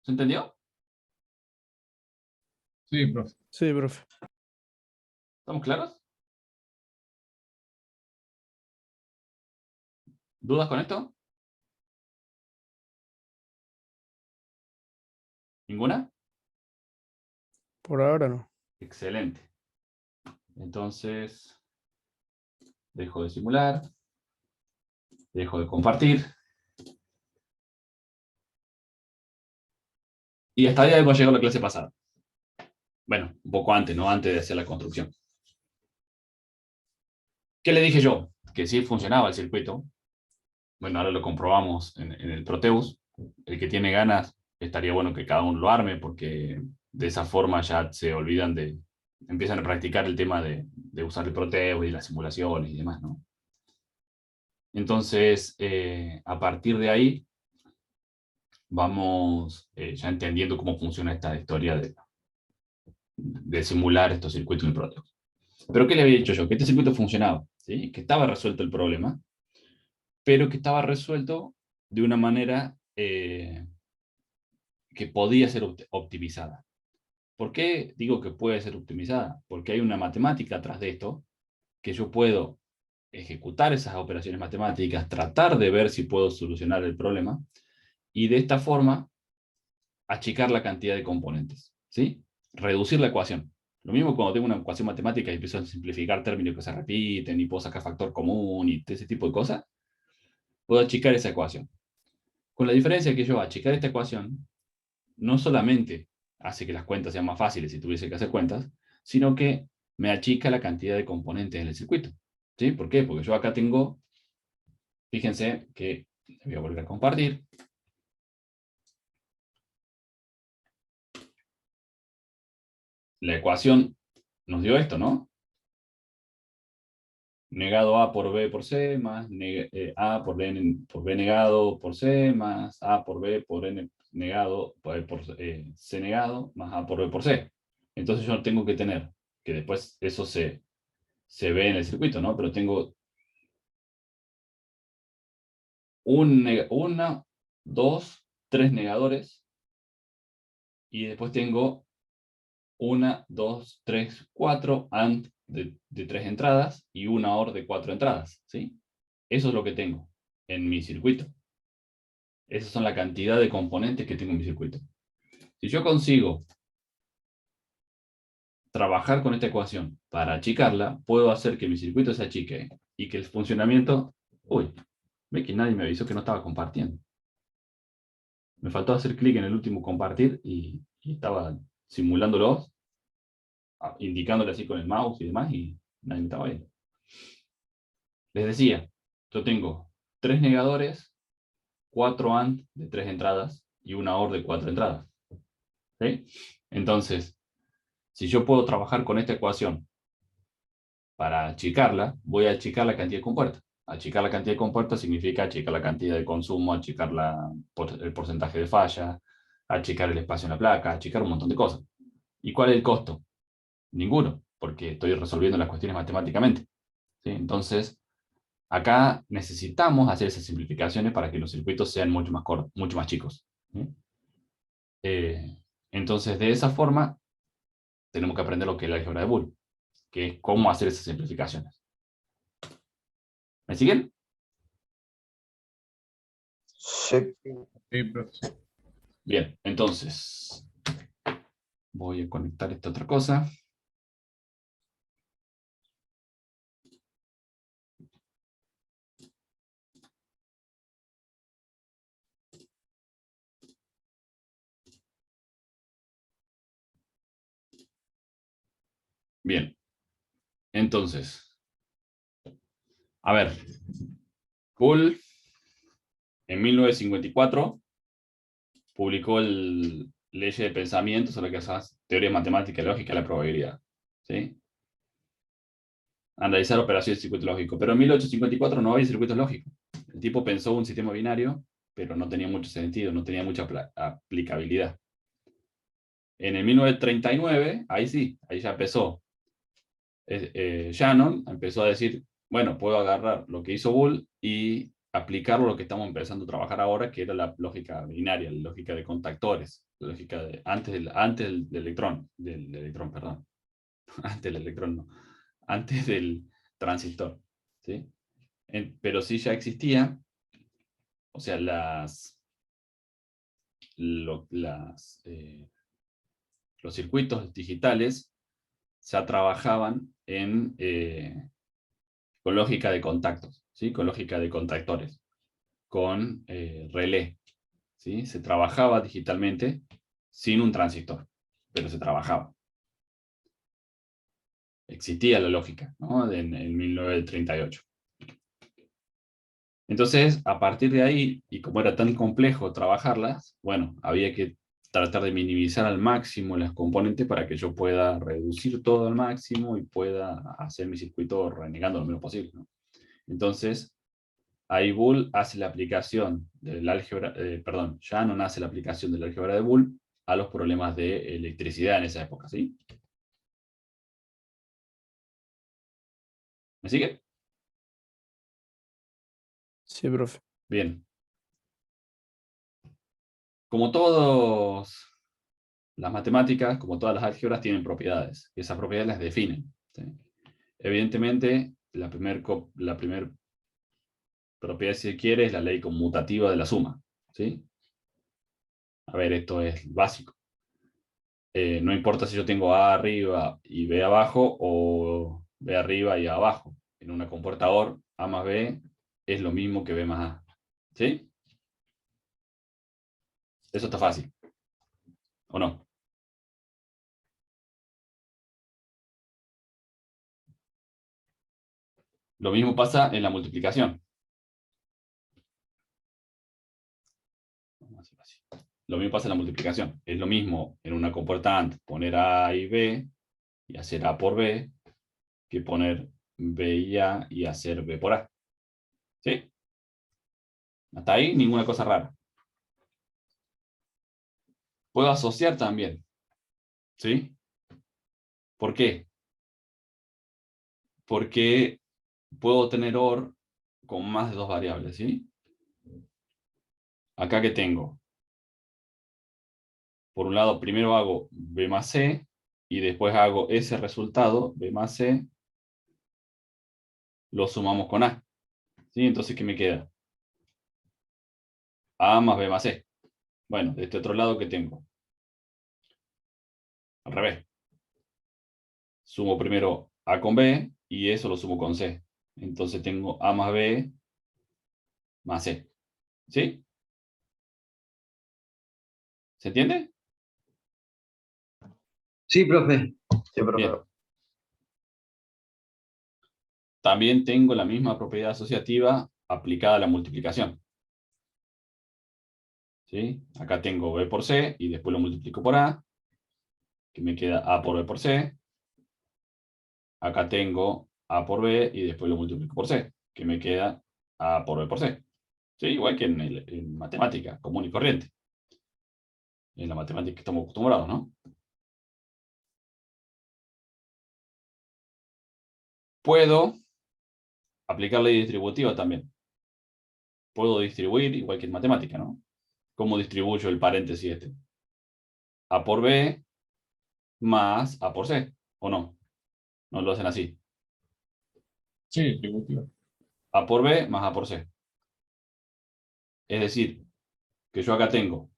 ¿Se entendió? Sí, profe. Sí, profe. ¿Estamos claros? ¿Dudas con esto? ¿Ninguna? Por ahora no. Excelente. Entonces, dejo de simular, dejo de compartir. Y hasta ahí hemos llegado a la clase pasada. Bueno, un poco antes, ¿no? Antes de hacer la construcción. ¿Qué le dije yo? Que sí funcionaba el circuito. Bueno, ahora lo comprobamos en el Proteus. El que tiene ganas, estaría bueno que cada uno lo arme, porque de esa forma ya se olvidan empiezan a practicar el tema de usar el Proteus y las simulaciones y demás, ¿no? Entonces, a partir de ahí, vamos ya entendiendo cómo funciona esta historia de simular estos circuitos en el Proteus. Pero ¿qué le había dicho yo? Que este circuito funcionaba, ¿sí? Que estaba resuelto el problema, pero que estaba resuelto de una manera que podía ser optimizada. ¿Por qué digo que puede ser optimizada? Porque hay una matemática atrás de esto, que yo puedo ejecutar esas operaciones matemáticas, tratar de ver si puedo solucionar el problema, y de esta forma achicar la cantidad de componentes, ¿sí? Reducir la ecuación. Lo mismo cuando tengo una ecuación matemática y empiezo a simplificar términos que se repiten y puedo sacar factor común y ese tipo de cosas, puedo achicar esa ecuación. Con la diferencia que yo achicar esta ecuación no solamente hace que las cuentas sean más fáciles si tuviese que hacer cuentas, sino que me achica la cantidad de componentes en el circuito. ¿Sí? ¿Por qué? Porque yo acá tengo, fíjense que voy a volver a compartir. La ecuación nos dio esto, ¿no? Negado A por B por C, más A por B negado por C, más A por B por N negado, por C negado, más A por B por C. Entonces yo tengo que tener, que después eso se ve en el circuito, ¿no? Pero tengo una, dos, tres negadores, y después tengo una, dos, tres, cuatro AND de 3 entradas y una OR de 4 entradas, ¿sí? Eso es lo que tengo en mi circuito. Esas son la cantidad de componentes que tengo en mi circuito. Si yo consigo trabajar con esta ecuación para achicarla, puedo hacer que mi circuito se achique y que el funcionamiento... Uy, ve que nadie me avisó que no estaba compartiendo. Me faltó hacer clic en el último compartir y estaba simulándolo, indicándole así con el mouse y demás, y nadie me estaba viendo. Les decía, yo tengo 3 negadores, 4 AND de 3 entradas y una OR de 4 entradas. ¿Sí? Entonces, si yo puedo trabajar con esta ecuación para achicarla, voy a achicar la cantidad de compuertas. Achicar la cantidad de compuertas significa achicar la cantidad de consumo, achicar el porcentaje de falla, achicar el espacio en la placa, achicar un montón de cosas. ¿Y cuál es el costo? Ninguno, porque estoy resolviendo las cuestiones matemáticamente. ¿Sí? Entonces, acá necesitamos hacer esas simplificaciones para que los circuitos sean mucho más cortos, mucho más chicos. ¿Sí? Entonces, de esa forma, tenemos que aprender lo que es la álgebra de Boole, que es cómo hacer esas simplificaciones. ¿Me siguen? Sí. Sí, profe. Bien, entonces voy a conectar esta otra cosa. Bien, entonces, a ver, Boole en 1954 publicó el Leyes de Pensamiento sobre que esas teoría matemática y lógica de la probabilidad. ¿Sí? Analizar operaciones de circuito lógico. Pero en 1854 no había circuitos lógicos. El tipo pensó un sistema binario, pero no tenía mucho sentido, no tenía mucha aplicabilidad. En el 1939, ahí sí, ahí ya empezó. Shannon empezó a decir, bueno, puedo agarrar lo que hizo Boole y aplicarlo a lo que estamos empezando a trabajar ahora, que era la lógica binaria, la lógica de contactores, la lógica de antes del electrón, perdón. Antes del electrón, no. Antes del transistor. ¿Sí? Pero sí ya existía, o sea, los circuitos digitales ya trabajaban con lógica de contactos, ¿sí? Con lógica de contactores, con relé. ¿Sí? Se trabajaba digitalmente sin un transistor, pero se trabajaba. Existía la lógica, ¿no? En 1938. Entonces, a partir de ahí, y como era tan complejo trabajarlas, bueno, había que tratar de minimizar al máximo las componentes para que yo pueda reducir todo al máximo y pueda hacer mi circuito renegando lo menos posible, ¿no? Entonces, ahí Boole hace la aplicación del álgebra, perdón, Shannon hace la aplicación del álgebra de Boole a los problemas de electricidad en esa época, ¿sí? ¿Me sigue? Sí, profe. Bien. Como todas las matemáticas, como todas las álgebras, tienen propiedades, y esas propiedades las definen, ¿sí? Evidentemente, la primer propiedad, si se quiere, es la ley conmutativa de la suma, ¿sí? A ver, esto es básico. No importa si yo tengo A arriba y B abajo, o B arriba y A abajo. En un comportador, A más B es lo mismo que B más A, ¿sí? Eso está fácil, ¿o no? Lo mismo pasa en la multiplicación. Lo mismo pasa en la multiplicación. Es lo mismo en una comportante poner A y B y hacer A por B que poner B y A y hacer B por A. ¿Sí? Hasta ahí ninguna cosa rara. Puedo asociar también. ¿Sí? ¿Por qué? Porque puedo tener OR con más de dos variables. ¿Sí? Acá que tengo. Por un lado, primero hago B más C y después hago ese resultado, B más C, lo sumamos con A. ¿Sí? Entonces, ¿qué me queda? A más B más C. Bueno, de este otro lado, ¿qué tengo? Al revés. Sumo primero A con B y eso lo sumo con C. Entonces tengo A más B más C. ¿Sí? ¿Se entiende? Sí, profe. Sí, profe. Bien. También tengo la misma propiedad asociativa aplicada a la multiplicación. ¿Sí? Acá tengo B por C y después lo multiplico por A, que me queda A por B por C. Acá tengo A por B y después lo multiplico por C, que me queda A por B por C. ¿Sí? Igual que en matemática común y corriente. En la matemática que estamos acostumbrados, ¿no? Puedo aplicar ley distributiva también. Puedo distribuir igual que en matemática, ¿no? ¿Cómo distribuyo el paréntesis este? A por B más A por C, ¿o no? No lo hacen así. Sí, distributiva. A por B más A por C. Es decir, que yo acá tengo.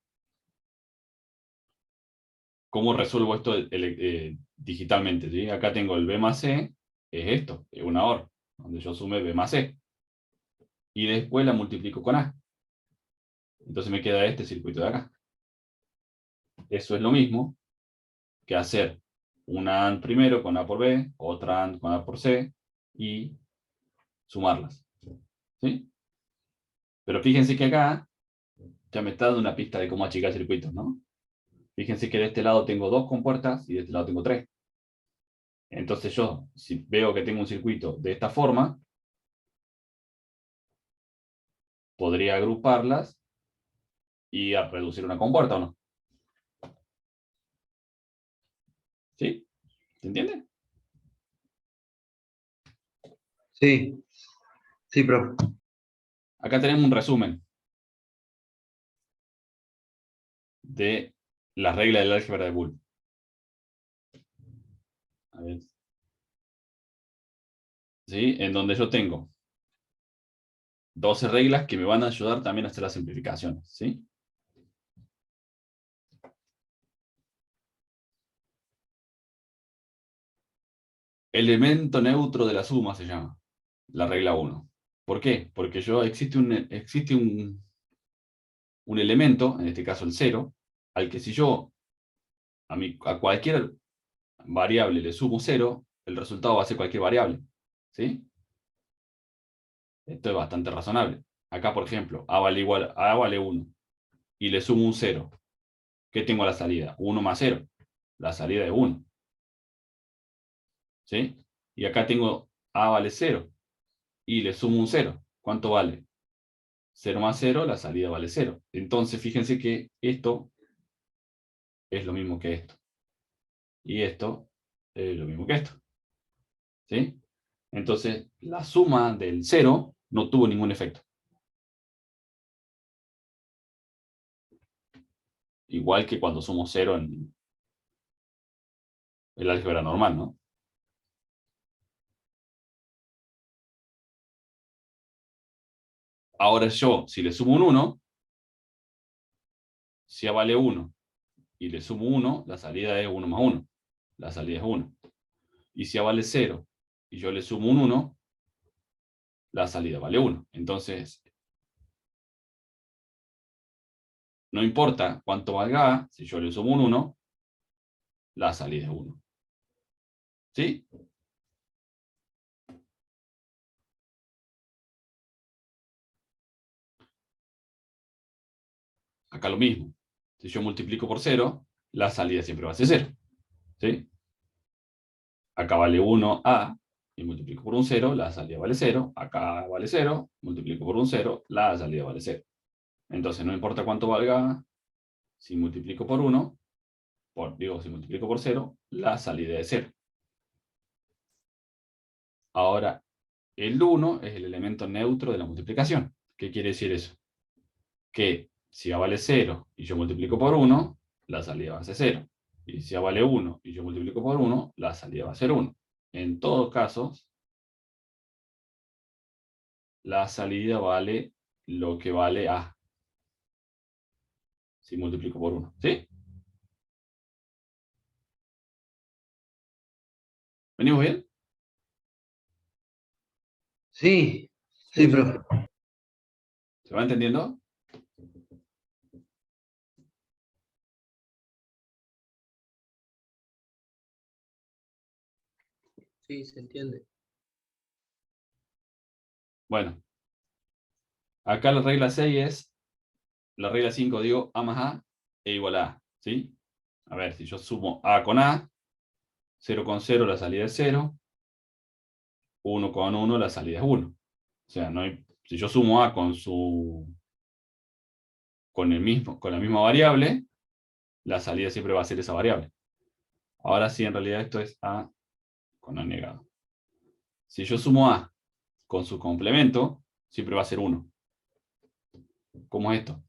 ¿Cómo resuelvo esto digitalmente? ¿Sí? Acá tengo el B más C, es esto, es una OR, donde yo sume B más C. Y después la multiplico con A. Entonces me queda este circuito de acá. Eso es lo mismo que hacer una AND primero con A por B, otra AND con A por C, y sumarlas. ¿Sí? Pero fíjense que acá ya me está dando una pista de cómo achicar circuitos, ¿no? Fíjense que de este lado tengo dos compuertas y de este lado tengo tres. Entonces yo, si veo que tengo un circuito de esta forma, podría agruparlas y a reducir una compuerta, ¿o no? ¿Sí? ¿Se entiende? Sí, sí, profe. Acá tenemos un resumen de las reglas del álgebra de Boole. A ver. ¿Sí? En donde yo tengo 12 reglas que me van a ayudar también a hacer las simplificaciones. ¿Sí? Elemento neutro de la suma se llama, la regla 1. ¿Por qué? Porque existe un elemento, en este caso el 0, al que si yo a cualquier variable le sumo 0, el resultado va a ser cualquier variable. ¿Sí? Esto es bastante razonable. Acá, por ejemplo, A vale 1 y le sumo un 0. ¿Qué tengo a la salida? 1 más 0. La salida es 1. ¿Sí? Y acá tengo A vale 0 y le sumo un 0. ¿Cuánto vale? 0 más 0, la salida vale 0. Entonces, fíjense que esto es lo mismo que esto. Y esto es lo mismo que esto. ¿Sí? Entonces, la suma del 0 no tuvo ningún efecto. Igual que cuando sumo 0 en el álgebra normal, ¿no? Ahora yo, si le sumo un 1, si A vale 1 y le sumo 1, la salida es 1 más 1. La salida es 1. Y si A vale 0 y yo le sumo un 1, la salida vale 1. Entonces, no importa cuánto valga A, si yo le sumo un 1, la salida es 1. ¿Sí? Acá lo mismo. Si yo multiplico por 0, la salida siempre va a ser 0. ¿Sí? Acá vale 1A y multiplico por un 0, la salida vale 0. Acá vale 0, multiplico por un 0, la salida vale 0. Entonces, no importa cuánto valga, si multiplico por 1, si multiplico por 0, la salida es 0. Ahora, el 1 es el elemento neutro de la multiplicación. ¿Qué quiere decir eso? Que si A vale 0 y yo multiplico por 1, la salida va a ser 0. Y si A vale 1 y yo multiplico por 1, la salida va a ser 1. En todos casos, la salida vale lo que vale A. Si multiplico por 1. ¿Sí? ¿Venimos bien? Sí, sí, profe. ¿Se va entendiendo? Sí, se entiende. Bueno, acá la regla 6 es, la regla 5 digo, A más A e igual a A. ¿Sí? A ver, si yo sumo A con A, 0 con 0 la salida es 0, 1 con 1 la salida es 1. O sea, si yo sumo A con la misma variable, la salida siempre va a ser esa variable. Ahora sí, en realidad esto es A con A negado. Si yo sumo A con su complemento, siempre va a ser 1. ¿Cómo es esto?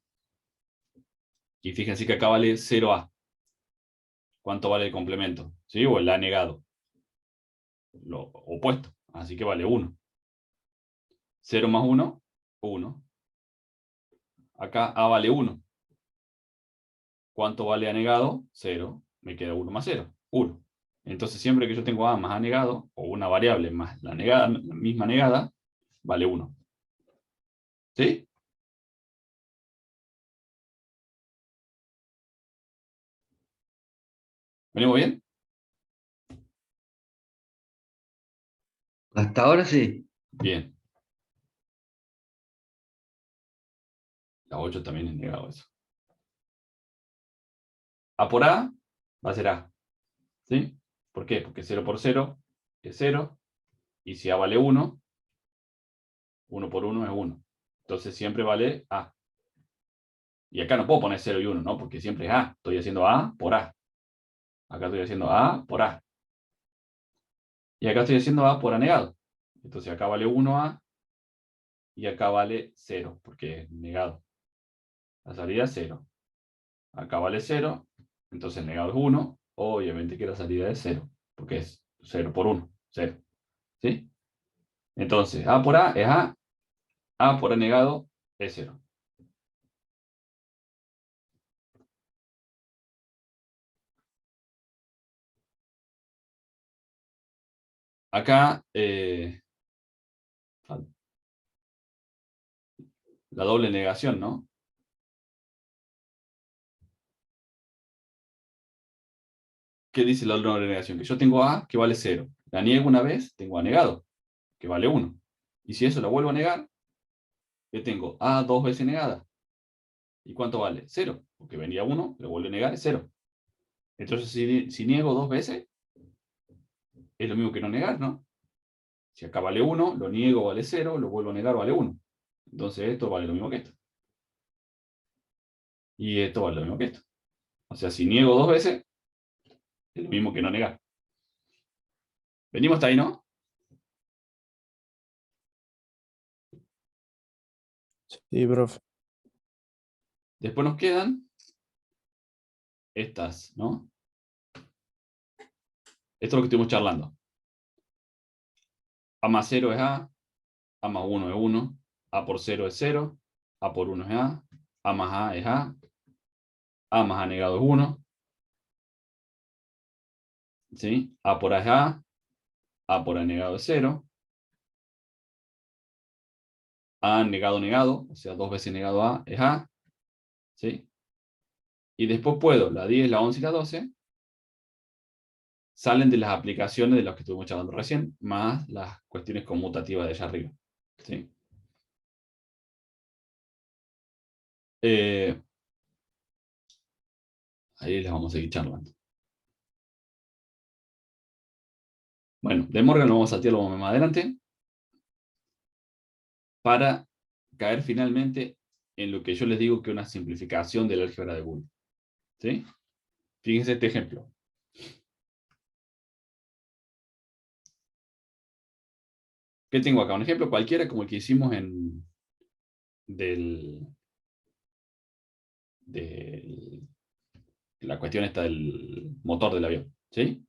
Y fíjense que acá vale 0A. ¿Cuánto vale el complemento? ¿Sí? O el A negado. Lo opuesto. Así que vale 1. 0 más 1, 1. Acá A vale 1. ¿Cuánto vale A negado? 0. Me queda 1 más 0. 1. Entonces, siempre que yo tengo A más A negado, o una variable más la misma negada, vale 1. ¿Sí? ¿Venimos bien? Hasta ahora sí. Bien. La 8 también es negado eso. A por A va a ser A. ¿Sí? ¿Por qué? Porque 0 por 0 es 0. Y si A vale 1, 1 por 1 es 1. Entonces siempre vale A. Y acá no puedo poner 0 y 1, ¿no? Porque siempre es A. Estoy haciendo A por A. Acá estoy haciendo A por A. Y acá estoy haciendo A por A negado. Entonces acá vale 1A y acá vale 0, porque es negado. La salida es 0. Acá vale 0, entonces el negado es 1. Obviamente que la salida es 0, porque es 0 por 1, 0. ¿Sí? Entonces, A por A es A por A negado es 0. Acá, la doble negación, ¿no? ¿Qué dice la doble negación? Que yo tengo A que vale 0. La niego una vez, tengo A negado, que vale 1. Y si eso lo vuelvo a negar, yo tengo A dos veces negada. ¿Y cuánto vale? 0. Porque venía 1, lo vuelvo a negar, es 0. Entonces, si niego dos veces, es lo mismo que no negar, ¿no? Si acá vale 1, lo niego, vale 0, lo vuelvo a negar, vale 1. Entonces esto vale lo mismo que esto. Y esto vale lo mismo que esto. O sea, si niego dos veces, es lo mismo que no negar. Venimos hasta ahí, ¿no? Sí, profe. Después nos quedan estas, ¿no? Esto es lo que estuvimos charlando. A más 0 es A más 1 es 1, A por 0 es 0, A por 1 es A más A es A más A negado es 1, ¿sí? A por A es A por A negado es 0, A negado negado, o sea, dos veces negado A es A, ¿sí? Y después puedo, la 10, la 11 y la 12, salen de las aplicaciones de las que estuvimos charlando recién, más las cuestiones conmutativas de allá arriba, ¿sí? Ahí les vamos a seguir charlando. Bueno, de Morgan lo vamos a saltear más adelante para caer finalmente en lo que yo les digo que es una simplificación del álgebra de Boole. ¿Sí? Fíjense este ejemplo. ¿Qué tengo acá? Un ejemplo cualquiera como el que hicimos de la cuestión esta del motor del avión. ¿Sí?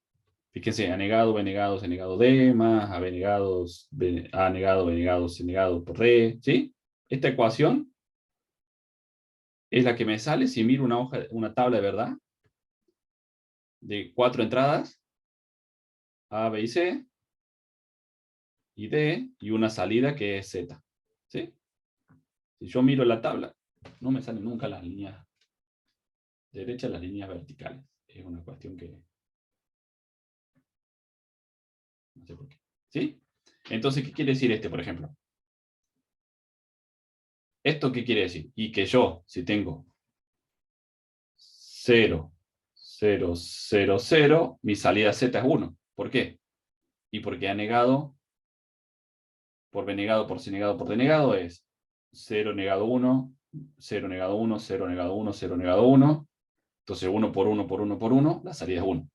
Fíjense, A negado, B negado, C negado, D, más A B negados, A negado, B negado, C negado por D. ¿Sí? Esta ecuación es la que me sale si miro una tabla de verdad de 4 entradas, A, B y C, y D, y una salida que es Z. ¿Sí? Si yo miro la tabla, no me salen nunca las líneas derechas, las líneas verticales. Es una cuestión que no sé por qué. ¿Sí? Entonces, ¿qué quiere decir este, por ejemplo? ¿Esto qué quiere decir? Y que yo, si tengo 0, 0, 0, 0, mi salida Z es 1. ¿Por qué? Y porque A negado por B negado por C negado por D negado es 0 negado 1, 0 negado 1, 0 negado 1, 0 negado 1. Entonces 1 por 1 por 1 por 1, la salida es 1.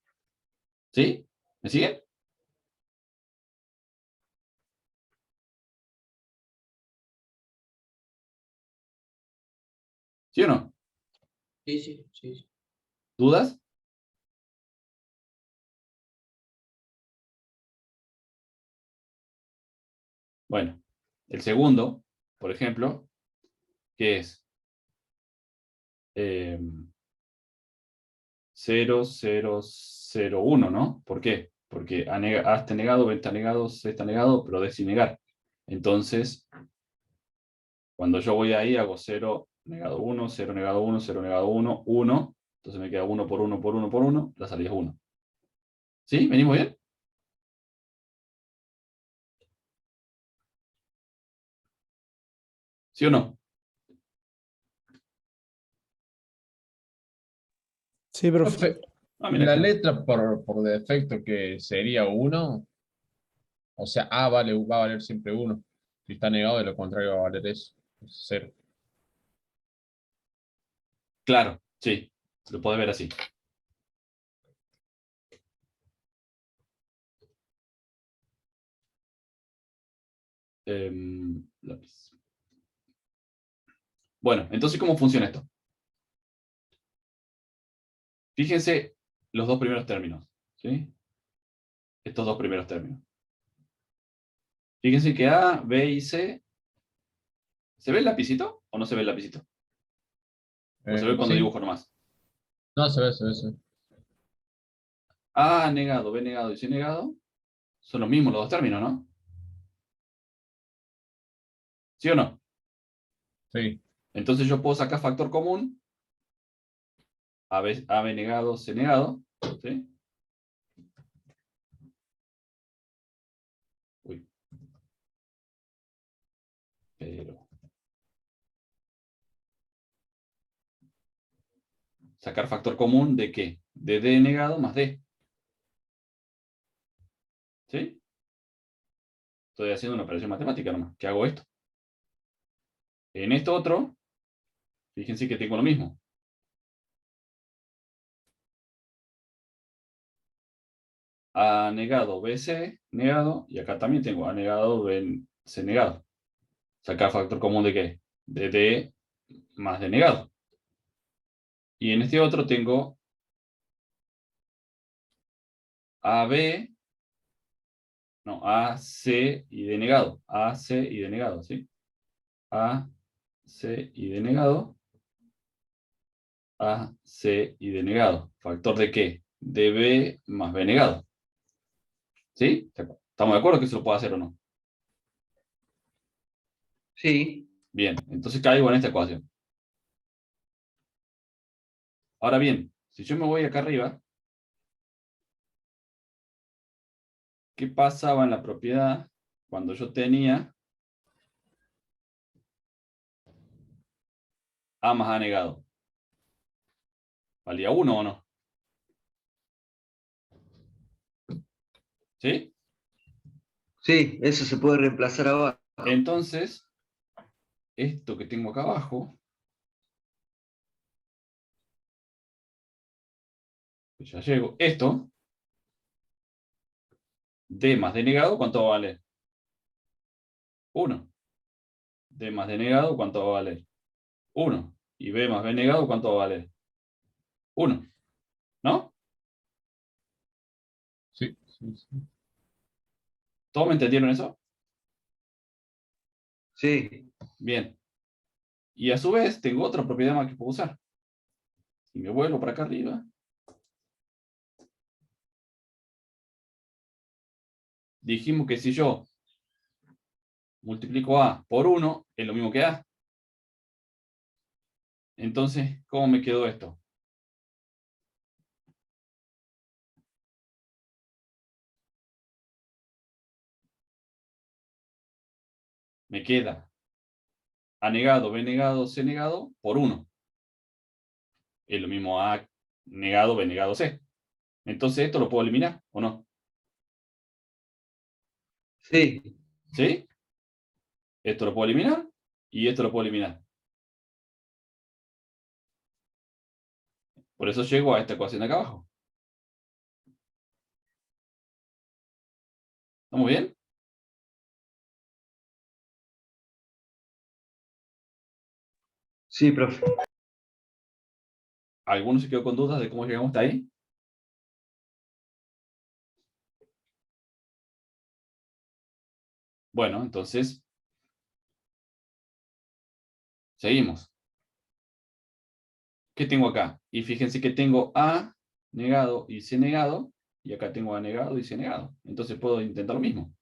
¿Sí? ¿Me siguen? ¿Sí o no? Sí, sí, sí, sí. ¿Dudas? Bueno, el segundo, por ejemplo, que es 0, 0, 0, 1, ¿no? ¿Por qué? Porque A está negado, B está negado, C está negado, pero D sin negar. Entonces, cuando yo voy ahí, hago 0 negado 1, 0 negado 1, 0 negado 1, 1. Entonces me queda 1 por 1 por 1 por 1, la salida es 1. ¿Sí? ¿Venimos bien? ¿Sí o no? Sí, profe. Profe, Ah, mira, la claro. letra por defecto que sería 1, o sea, va a valer siempre 1. Si está negado, de lo contrario va a valer eso, 0. Claro, sí, lo podés ver así. Lápiz. Bueno, entonces, ¿cómo funciona esto? Fíjense los dos primeros términos, ¿sí? Estos dos primeros términos. Fíjense que A, B y C. ¿Se ve el lapicito o no se ve el lapicito? ¿O se ve cuando Sí. dibujo nomás? No, se ve, se ve, se ve. A negado, B negado y C negado son los mismos los dos términos, ¿no? ¿Sí o no? Sí. Entonces yo puedo sacar factor común. AB negado, C negado. ¿Sí? Uy. Pero... ¿Sacar factor común de qué? De D negado más D. ¿Sí? Estoy haciendo una operación matemática nomás. ¿Qué hago esto? En esto otro, fíjense que tengo lo mismo. A negado, BC negado, y acá también tengo A negado, BC negado. Sacar factor común de qué? De D más D negado. Y en este otro tengo AB, no, AC y D negado. AC y D negado, ¿sí? A, C y D negado. A, C y D negado. ¿Factor de qué? De B más B negado. ¿Sí? ¿Estamos de acuerdo que se lo puedo hacer o no? Sí. Bien, entonces caigo en esta ecuación. Ahora bien, si yo me voy acá arriba, ¿qué pasaba en la propiedad cuando yo tenía A más A negado? ¿Valía 1 o no? ¿Sí? Sí, eso se puede reemplazar abajo. Entonces, esto que tengo acá abajo, ya llego, esto, D más D negado, ¿cuánto va a valer? 1. D más D negado, ¿cuánto va a valer? 1. Y B más B negado, ¿cuánto va a valer? 1. ¿No? Sí, sí, sí. ¿Todos me entendieron eso? Sí. Bien. Y a su vez, tengo otra propiedad más que puedo usar. Si me vuelvo para acá arriba, dijimos que si yo multiplico A por 1, es lo mismo que A. Entonces, ¿cómo me quedó esto? Me queda A negado, B negado, C negado por 1. Es lo mismo A negado, B negado, C. Entonces, ¿esto lo puedo eliminar o no? Sí. ¿Sí? Esto lo puedo eliminar y esto lo puedo eliminar. Por eso llego a esta ecuación de acá abajo. ¿Estamos bien? Sí, profe. ¿Alguno se quedó con dudas de cómo llegamos hasta ahí? Bueno, entonces, seguimos. ¿Qué tengo acá? Y fíjense que tengo A negado y C negado, y acá tengo A negado y C negado. Entonces puedo intentar lo mismo.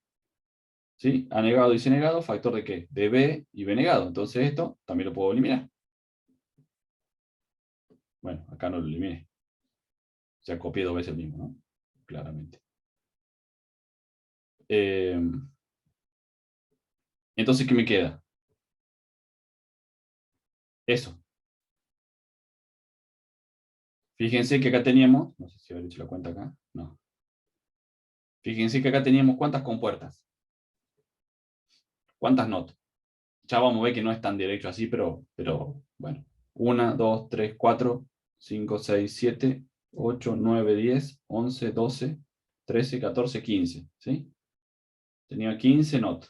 ¿Sí? A negado y C negado, ¿factor de qué? De B y B negado. Entonces esto también lo puedo eliminar. Bueno, acá no lo eliminé. O sea, copié 2 veces el mismo, ¿no? Claramente. Entonces, ¿qué me queda? Eso. Fíjense que acá teníamos, no sé si habré hecho la cuenta acá, no. Fíjense que acá teníamos ¿cuántas compuertas? ¿Cuántas not? Ya vamos a ver que no es tan derecho así, pero bueno. 1, 2, 3, 4, 5, 6, 7, 8, 9, 10, 11, 12, 13, 14, 15. ¿Sí? Tenía 15 not.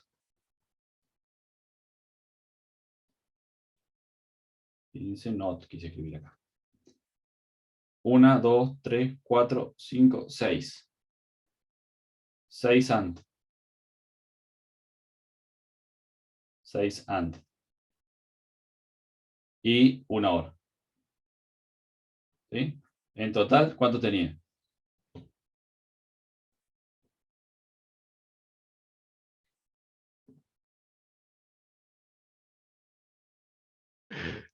15 not, quise escribir acá. 1, 2, 3, 4, 5, 6. 6 and. 6 and. Y 1 hora. ¿Sí? En total, ¿cuánto tenía?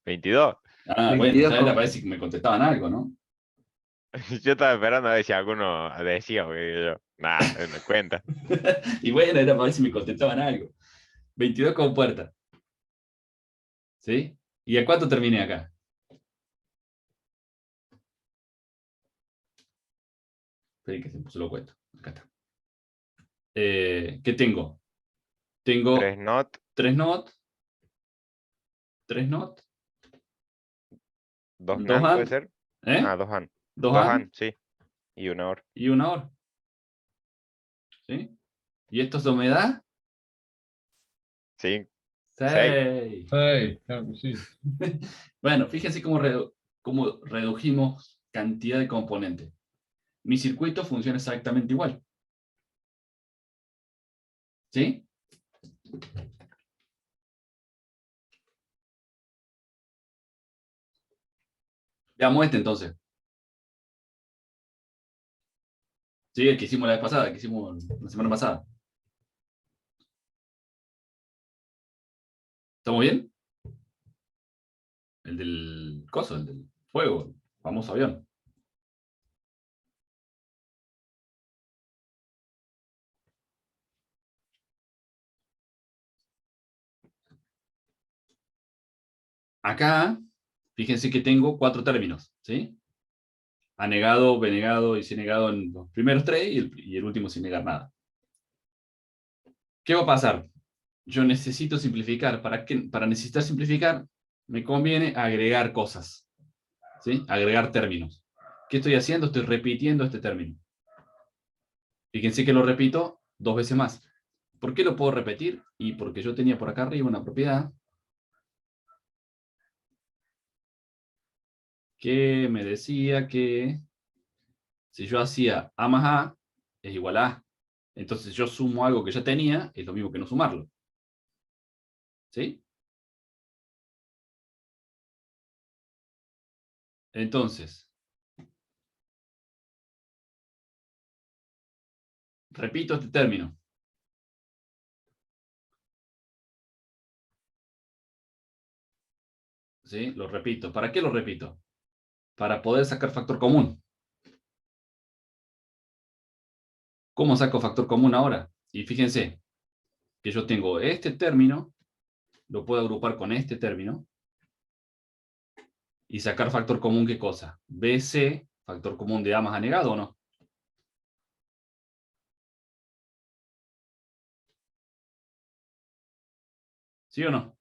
¿22? Ah, bueno, 22 ya era con- para ver si me contestaban algo, ¿no? Yo estaba esperando a ver si alguno decía, porque yo, nada, no cuenta. Y bueno, era para ver si me contestaban algo. 22 con puerta. ¿Sí? ¿Y a cuánto terminé acá? Esperen que se lo cuento. Acá está. ¿Qué tengo? Tengo 3 not, 3 not, 3 not, 2 2 nan, puede and, ser. ¿eh? 2 an. 2 2 and an, sí. Y 1 hora. y 1 hora. ¿Sí? ¿Y esto se me da? Sí. 6. Sí, claro que sí. Bueno, fíjense cómo redujimos cantidad de componentes. Mi circuito funciona exactamente igual. ¿Sí? Veamos este entonces. Sí, el que hicimos la vez pasada, el que hicimos la semana pasada. ¿Estamos bien? El del coso, el del fuego, el famoso avión. Acá, fíjense que tengo 4 términos, ¿sí? Anegado, benegado y sin negado en los primeros 3 y el último sin negar nada. ¿Qué va a pasar? Yo necesito simplificar. Para necesitar simplificar, me conviene agregar cosas, ¿sí? Agregar términos. ¿Qué estoy haciendo? Estoy repitiendo este término. Fíjense que lo repito 2 veces más. ¿Por qué lo puedo repetir? Y porque yo tenía por acá arriba una propiedad que me decía que si yo hacía A más A es igual a A. Entonces yo sumo algo que ya tenía, es lo mismo que no sumarlo. ¿Sí? Entonces, repito este término. ¿Sí? Lo repito. ¿Para qué lo repito? Para poder sacar factor común. ¿Cómo saco factor común ahora? Y fíjense que yo tengo este término, lo puedo agrupar con este término, y sacar factor común, ¿qué cosa? BC, factor común de A más anegado, ¿o no? ¿Sí o no?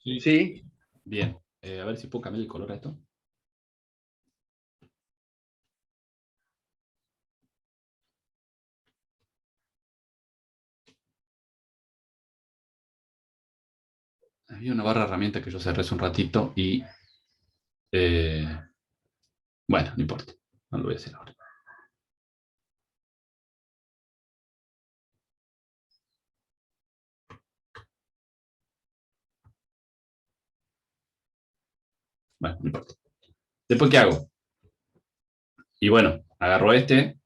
Sí. Sí, Bien. A ver si puedo cambiar el color a esto. Había una barra de herramientas que yo cerré hace un ratito y... bueno, no importa. No lo voy a hacer ahora. Bueno, no importa. Después, ¿qué hago? Y bueno, agarro este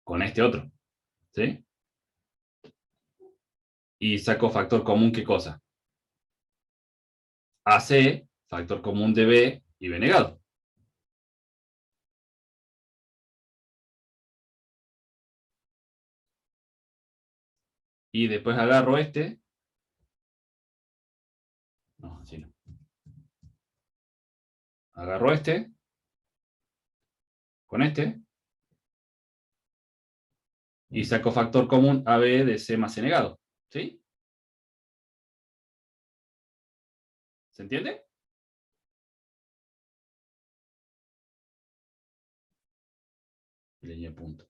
con este otro. ¿Sí? Y saco factor común, ¿qué cosa? AC, factor común de B y B negado. Y después agarro este. No, así no. Agarro este con este y saco factor común AB de C más C negado. ¿Sí? ¿Se entiende? Línea punto.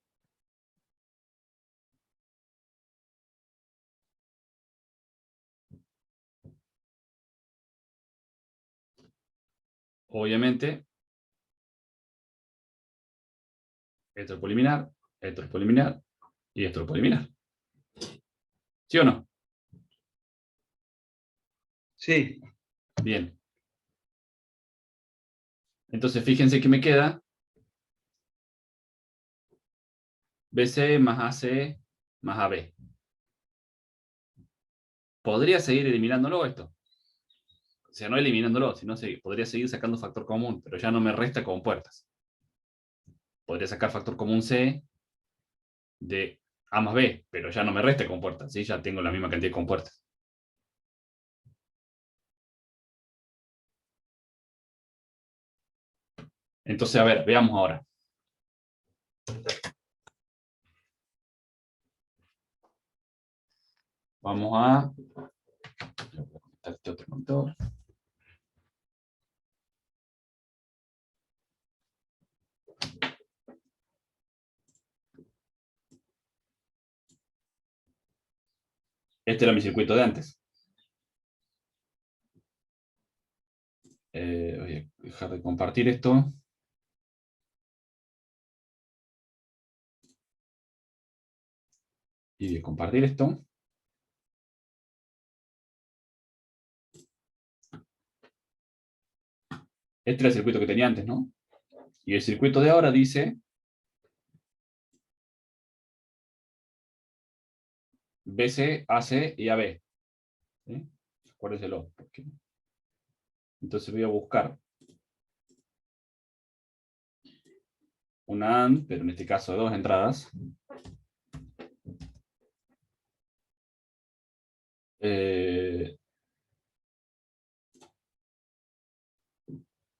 obviamente, esto es poliminar, esto es poliminar, y esto es poliminar. ¿Sí o no? Sí, Bien. Entonces, fíjense que me queda BC más AC más AB. Podría seguir eliminándolo esto. O sea, no eliminándolo, sino podría seguir sacando factor común, pero ya no me resta compuertas. Podría sacar factor común C de A más B, pero ya no me resta compuertas, ¿sí? Ya tengo la misma cantidad de compuertas. Entonces, a ver, veamos ahora. Vamos a conectar este otro monitor. Este era mi circuito de antes. Voy a dejar de compartir esto. Y de compartir esto. Este era el circuito que tenía antes, ¿no? Y el circuito de ahora dice BC, AC y AB. ¿Sí? Acuérdenselo. Entonces voy a buscar una AND, pero en este caso de 2 entradas.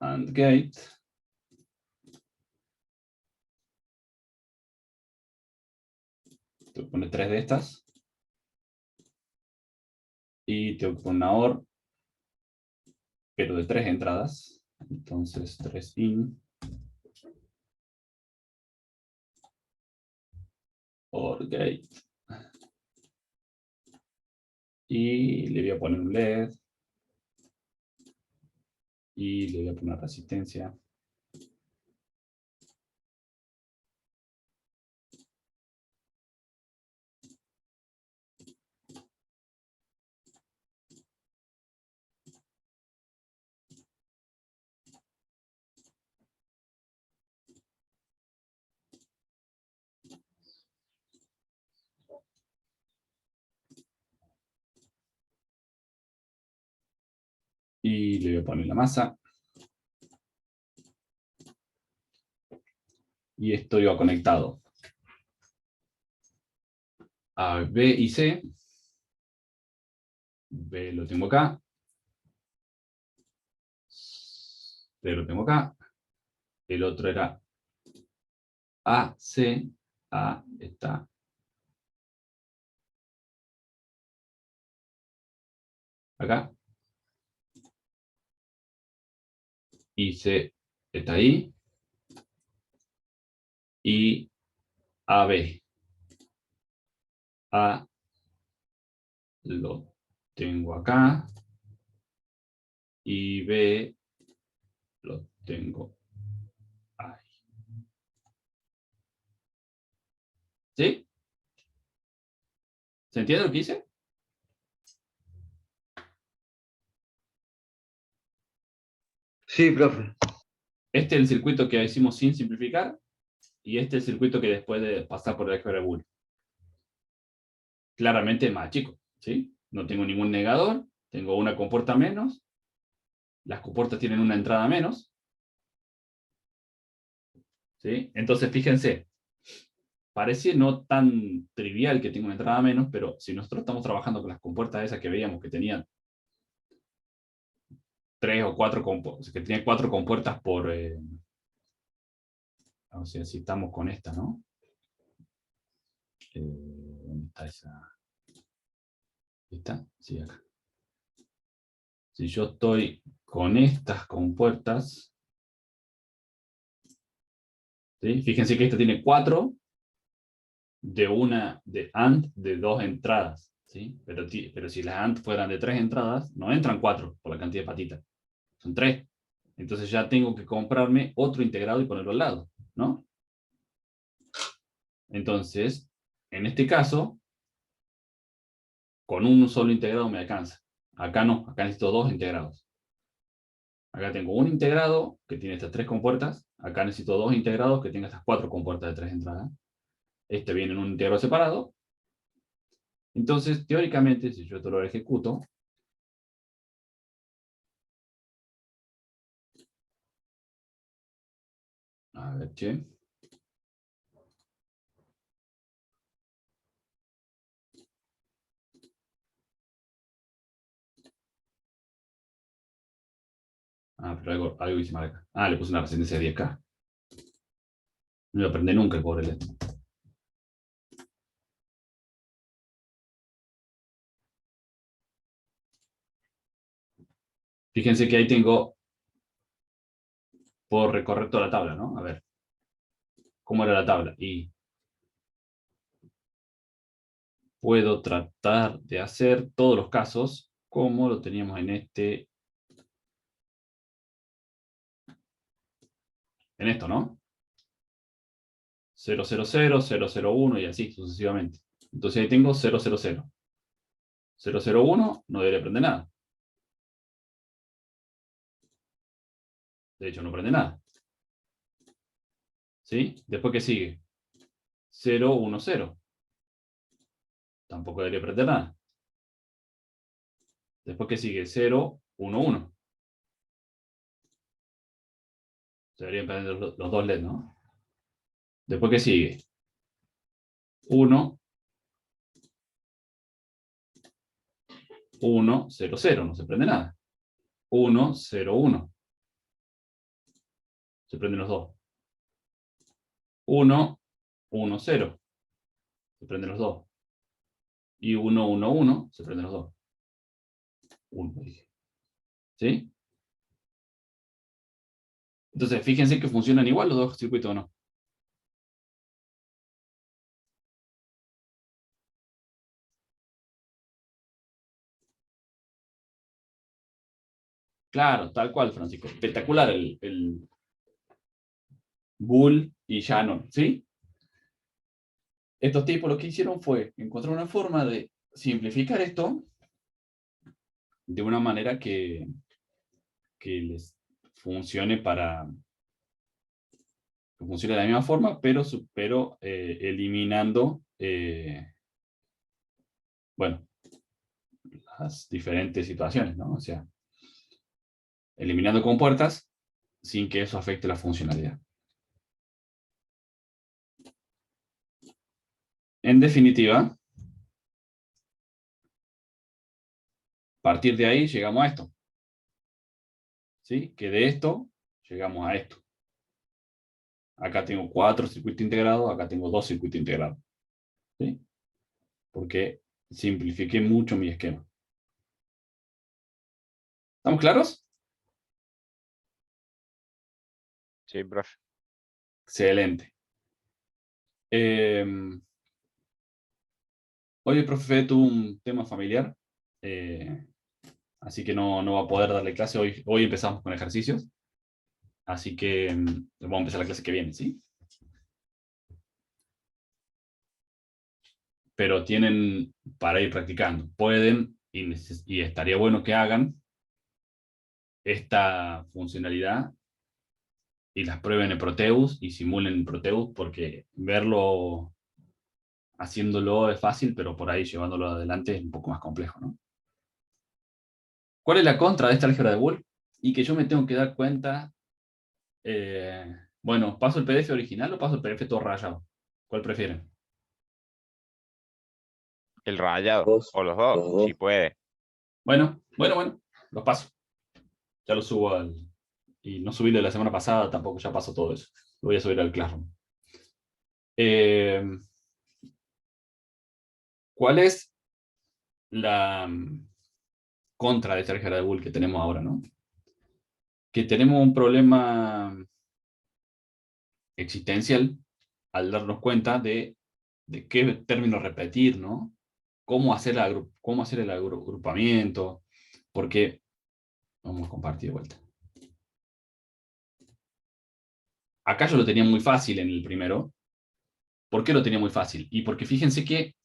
AND gate. Tengo que poner 3 de estas. Y tengo que poner una OR, pero de 3 entradas. Entonces 3 in. OR gate. Y le voy a poner un LED. Y le voy a poner resistencia. Y le voy a poner la masa. Y esto iba conectado a B y C. B lo tengo acá. C lo tengo acá. El otro era A, C. A está acá. Y C está ahí. Y AB. A lo tengo acá. Y B lo tengo ahí. ¿Sí? ¿Se entiende lo que hice? sí, profe. Este es el circuito que hicimos sin simplificar. Y este es el circuito que después de pasar por el álgebra Boole. Claramente más chico, ¿sí? No tengo ningún negador, tengo una compuerta menos, las compuertas tienen una entrada menos, ¿sí? Entonces, fíjense, parece no tan trivial que tenga una entrada menos, pero si nosotros estamos trabajando con las compuertas esas que veíamos que tenían 3 o 4 compuertas, que tenían 4 compuertas por... o sea, si estamos con esta, ¿no? ¿Dónde está esa? ¿Está? Sí, acá. Si yo estoy con estas compuertas, ¿sí? Fíjense que esta tiene 4 de AND de 2 entradas, ¿sí? Pero si las AND fueran de 3 entradas, no entran 4 por la cantidad de patitas, son 3. Entonces ya tengo que comprarme otro integrado y ponerlo al lado, ¿no? Entonces, en este caso, con un solo integrado me alcanza. Acá no, acá necesito dos integrados. Acá tengo un integrado que tiene estas 3 compuertas. Acá necesito 2 integrados que tengan estas 4 compuertas de 3 entradas. Este viene en un integrado separado. Entonces, teóricamente, si yo esto lo ejecuto, a ver, che. Pero algo hice mal acá. Le puse una resistencia de 10K. No lo aprende nunca el pobre LED. Fíjense que ahí tengo, puedo recorrer toda la tabla, ¿no? A ver, ¿cómo era la tabla? Y puedo tratar de hacer todos los casos como lo teníamos en esto, ¿no? 000, 001 y así sucesivamente. Entonces ahí tengo 000. 001 no debería prender nada. De hecho, no prende nada. ¿Sí? Después, ¿qué sigue? 010. Tampoco debería prender nada. Después, ¿qué sigue? 011. Deberían prender los dos LED, ¿no? Después, ¿qué sigue? 1, 1, 0, 0. No se prende nada. 1, 0, 1. Se prenden los dos. 1, 1, 0. Se prenden los dos. Y 1, 1, 1. Se prenden los dos. 1, dije. ¿Sí? Entonces, fíjense que funcionan igual los dos circuitos, ¿o no? Claro, tal cual, Francisco. Espectacular el Bull y Shannon, ¿sí? Estos tipos lo que hicieron fue encontrar una forma de simplificar esto de una manera que les funcione que funcione de la misma forma, pero eliminando, bueno, las diferentes situaciones, ¿no? O sea, eliminando compuertas sin que eso afecte la funcionalidad. En definitiva, a partir de ahí llegamos a esto. ¿Sí? Que de esto llegamos a esto. Acá tengo 4 circuitos integrados, acá tengo 2 circuitos integrados. ¿Sí? Porque simplifiqué mucho mi esquema. ¿Estamos claros? Sí, profe. Excelente. Hoy el profe Fede tuvo un tema familiar, así que no va a poder darle clase. Hoy empezamos con ejercicios, así que vamos a empezar la clase que viene, ¿sí? Pero tienen para ir practicando. Pueden, y estaría bueno que hagan esta funcionalidad y las prueben en Proteus y simulen en Proteus, porque verlo haciéndolo es fácil, pero por ahí llevándolo adelante es un poco más complejo, ¿no? ¿Cuál es la contra de esta álgebra de Boole? Y que yo me tengo que dar cuenta, bueno, ¿paso el PDF original o paso el PDF todo rayado? ¿Cuál prefieren? El rayado. Dos, O los dos, los dos. si puede. Bueno, los paso. Ya lo subo y no subí de la semana pasada, tampoco ya pasó todo eso. Lo voy a subir al Classroom. ¿Cuál es la contra de esta álgebra de Boole que tenemos ahora, ¿no? Que tenemos un problema existencial al darnos cuenta de qué término repetir, ¿no? Cómo hacer el agrupamiento, porque vamos a compartir de vuelta. Acá yo lo tenía muy fácil en el primero. ¿Por qué lo tenía muy fácil? Y porque fíjense que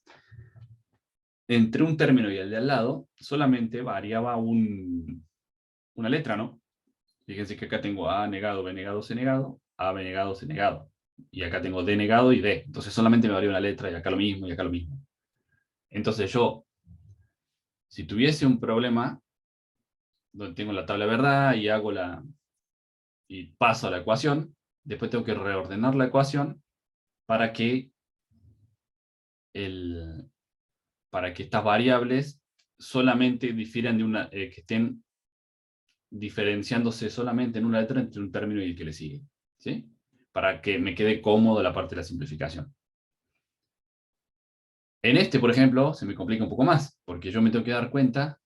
entre un término y el de al lado solamente variaba una letra, ¿no? Fíjense que acá tengo A negado, B negado, C negado, A, B negado, C negado. Y acá tengo D negado y D. Entonces solamente me varía una letra y acá lo mismo y acá lo mismo. Entonces yo, si tuviese un problema donde tengo la tabla de verdad y y paso a la ecuación, después tengo que reordenar la ecuación para que, el, para que estas variables solamente difieran que estén diferenciándose solamente en una letra entre un término y el que le sigue, ¿sí? Para que me quede cómodo la parte de la simplificación. En este, por ejemplo, se me complica un poco más, porque yo me tengo que dar cuenta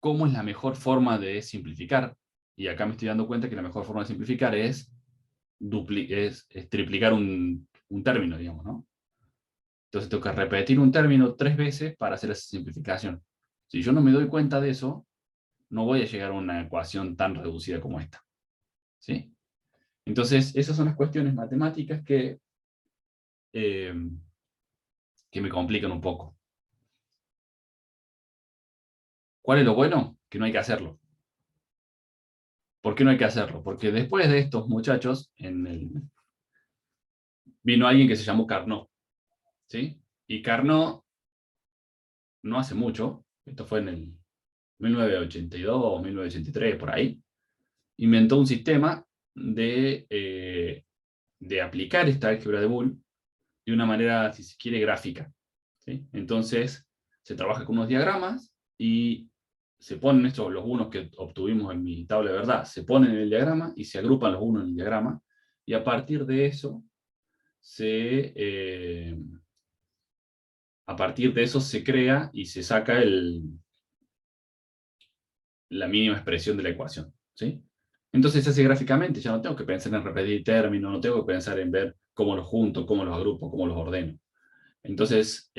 cómo es la mejor forma de simplificar. Y acá me estoy dando cuenta que la mejor forma de simplificar es triplicar un término, digamos, ¿no? Entonces tengo que repetir un término 3 veces para hacer esa simplificación. Si yo no me doy cuenta de eso, no voy a llegar a una ecuación tan reducida como esta, ¿sí? Entonces, esas son las cuestiones matemáticas eh, que me complican un poco. ¿Cuál es lo bueno? Que no hay que hacerlo. ¿Por qué no hay que hacerlo? Porque después de estos muchachos, vino alguien que se llamó Carnot, ¿sí? Y Carnot, no hace mucho, esto fue en el 1982 o 1983, por ahí, inventó un sistema de aplicar esta álgebra de Boole de una manera, si se quiere, gráfica, ¿sí? Entonces, se trabaja con unos diagramas y se ponen los unos que obtuvimos en mi tabla de verdad, se ponen en el diagrama y se agrupan los unos en el diagrama, y a partir de eso a partir de eso se crea y se saca la mínima expresión de la ecuación, ¿sí? Entonces se hace gráficamente, ya no tengo que pensar en repetir términos, no tengo que pensar en ver cómo los junto, cómo los agrupo, cómo los ordeno. Entonces,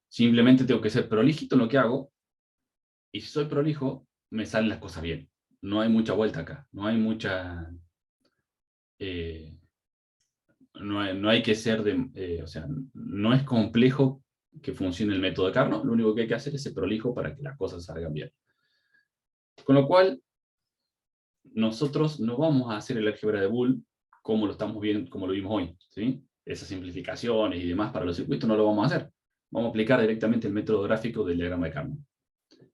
simplemente tengo que ser prolijito en lo que hago, y si soy prolijo, me salen las cosas bien. No hay mucha vuelta acá, no hay mucha... no hay que ser o sea, no es complejo que funcione el método de Carnot, lo único que hay que hacer es ser prolijo para que las cosas salgan bien. Con lo cual, nosotros no vamos a hacer el álgebra de Boole como lo estamos viendo, como lo vimos hoy, ¿sí? Esas simplificaciones y demás para los circuitos no lo vamos a hacer. Vamos a aplicar directamente el método gráfico del diagrama de Carnot.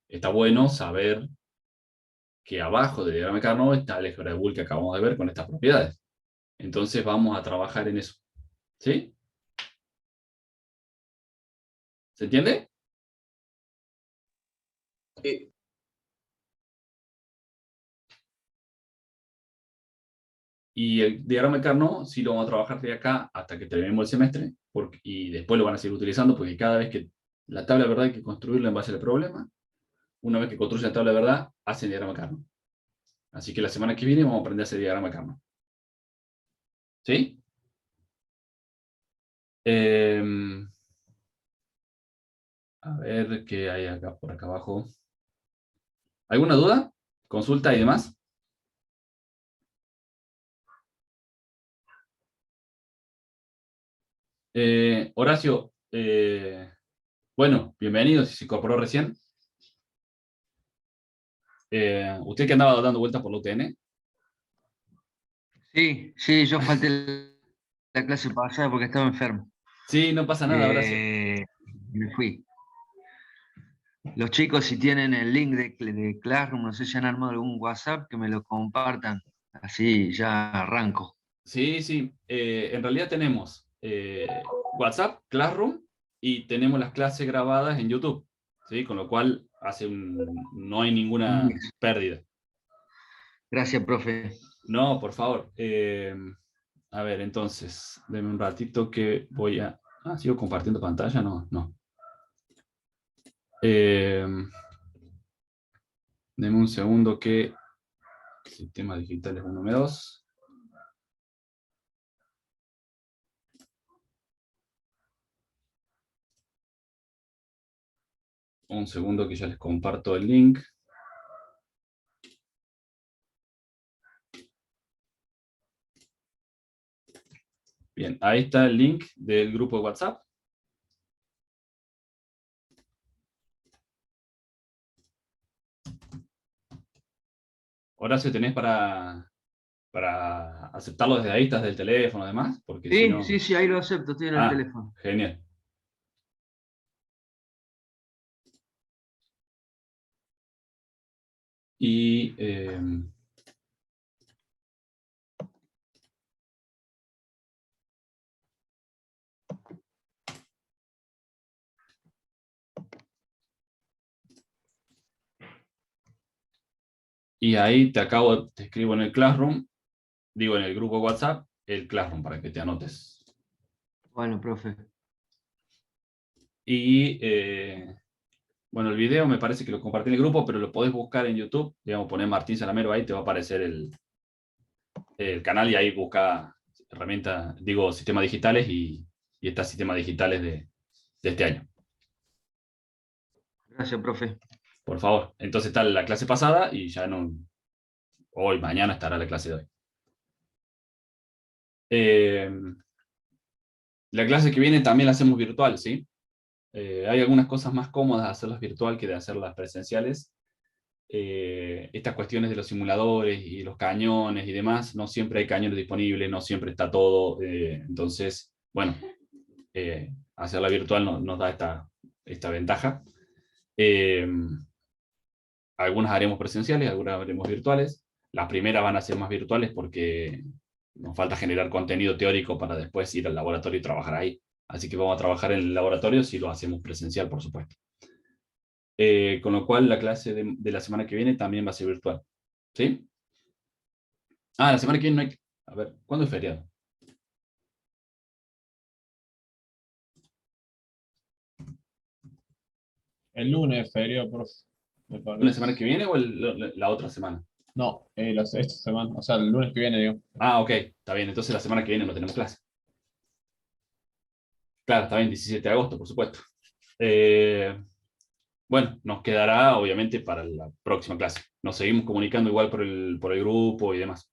Está bueno saber que abajo del diagrama de Carnot está el álgebra de Boole que acabamos de ver con estas propiedades. Entonces vamos a trabajar en eso, ¿sí? ¿Se entiende? Sí. Y el diagrama de Carnot sí lo vamos a trabajar de acá hasta que terminemos el semestre, y después lo van a seguir utilizando, porque cada vez que la tabla de verdad hay que construirla en base al problema. Una vez que construyen la tabla de verdad, hacen el diagrama de Carnot. Así que la semana que viene vamos a aprender a hacer diagrama de Carnot. ¿Sí? A ver qué hay acá por acá abajo. ¿Alguna duda? ¿Consulta y demás? Horacio, bueno, bienvenido, si se incorporó recién. ¿Usted que andaba dando vueltas por la UTN? Sí, sí, yo falté la clase pasada porque estaba enfermo. Sí, no pasa nada, Horacio. Me fui. Los chicos, si tienen el link de Classroom, no sé si han armado algún WhatsApp, que me lo compartan. Así ya arranco. Sí, sí. En realidad tenemos WhatsApp, Classroom, y tenemos las clases grabadas en YouTube, ¿sí? Con lo cual no hay ninguna pérdida. Gracias, profe. No, por favor. A ver, entonces, denme un ratito que voy a... Ah, ¿sigo compartiendo pantalla? No, no. Denme un segundo que... Sistemas digitales 1M2. Un segundo que ya les comparto el link. Bien, ahí está el link del grupo de WhatsApp. Horacio, ¿tenés para aceptarlo desde ahí? ¿Estás del teléfono además? Porque si Sí, no... sí, sí, ahí lo acepto, estoy en el teléfono. Genial. Y ahí te escribo en el Classroom, digo en el grupo WhatsApp, el Classroom para que te anotes. Bueno, profe. Y bueno, el video me parece que lo compartí en el grupo, pero lo podés buscar en YouTube. Digamos, poner Martín Salamero ahí, te va a aparecer el canal y ahí busca herramientas, digo, sistemas digitales y está sistemas digitales de este año. Gracias, profe. Por favor. Entonces está la clase pasada y ya no, hoy, mañana estará la clase de hoy. La clase que viene también la hacemos virtual, ¿sí? Hay algunas cosas más cómodas de hacerlas virtual que de hacerlas presenciales. Estas cuestiones de los simuladores y los cañones y demás, no siempre hay cañones disponibles, no siempre está todo. Entonces, bueno, hacerla virtual nos da esta ventaja. Algunas haremos presenciales, algunas haremos virtuales. Las primeras van a ser más virtuales porque nos falta generar contenido teórico para después ir al laboratorio y trabajar ahí. Así que vamos a trabajar en el laboratorio si lo hacemos presencial, por supuesto. Con lo cual la clase de la semana que viene también va a ser virtual. ¿Sí? La semana que viene no hay... A ver, ¿cuándo es feriado? El lunes, feriado, profe. Me ¿La parece. semana que viene o la otra semana? No, esta semana, o sea, el lunes que viene, digo. Ok, está bien. Entonces la semana que viene no tenemos clase. Claro, está bien, 17 de agosto, por supuesto. Bueno, nos quedará obviamente para la próxima clase. Nos seguimos comunicando igual por el grupo y demás.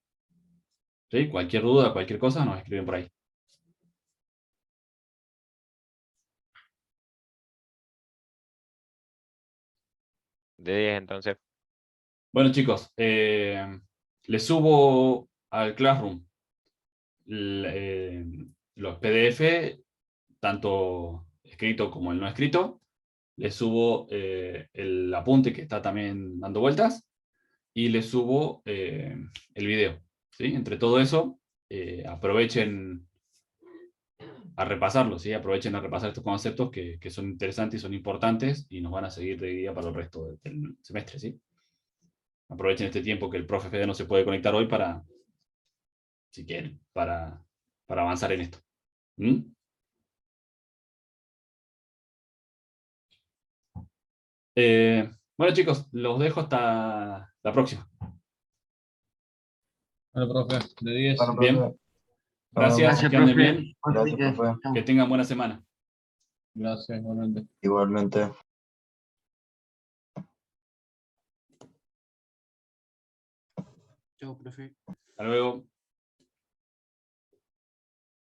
¿Sí? Cualquier duda, cualquier cosa, nos escriben por ahí. De 10 entonces. Bueno, chicos, les subo al Classroom los PDF, tanto escrito como el no escrito. Les subo el apunte que está también dando vueltas y les subo el video. ¿Sí? Entre todo eso, aprovechen a repasarlo, ¿sí? Aprovechen a repasar estos conceptos que son interesantes y son importantes y nos van a seguir de guía para el resto del semestre, ¿sí? Aprovechen este tiempo que el profe Fede no se puede conectar hoy para, si quieren, para avanzar en esto. ¿Mm? Bueno, chicos, los dejo hasta la próxima. Bueno, profe, de 10. Bueno, Bien. profe. Gracias, Gracias, que anden profe. bien, Gracias, profe. que tengan buena semana. Gracias, igualmente. Igualmente. Chao, profe. Hasta luego.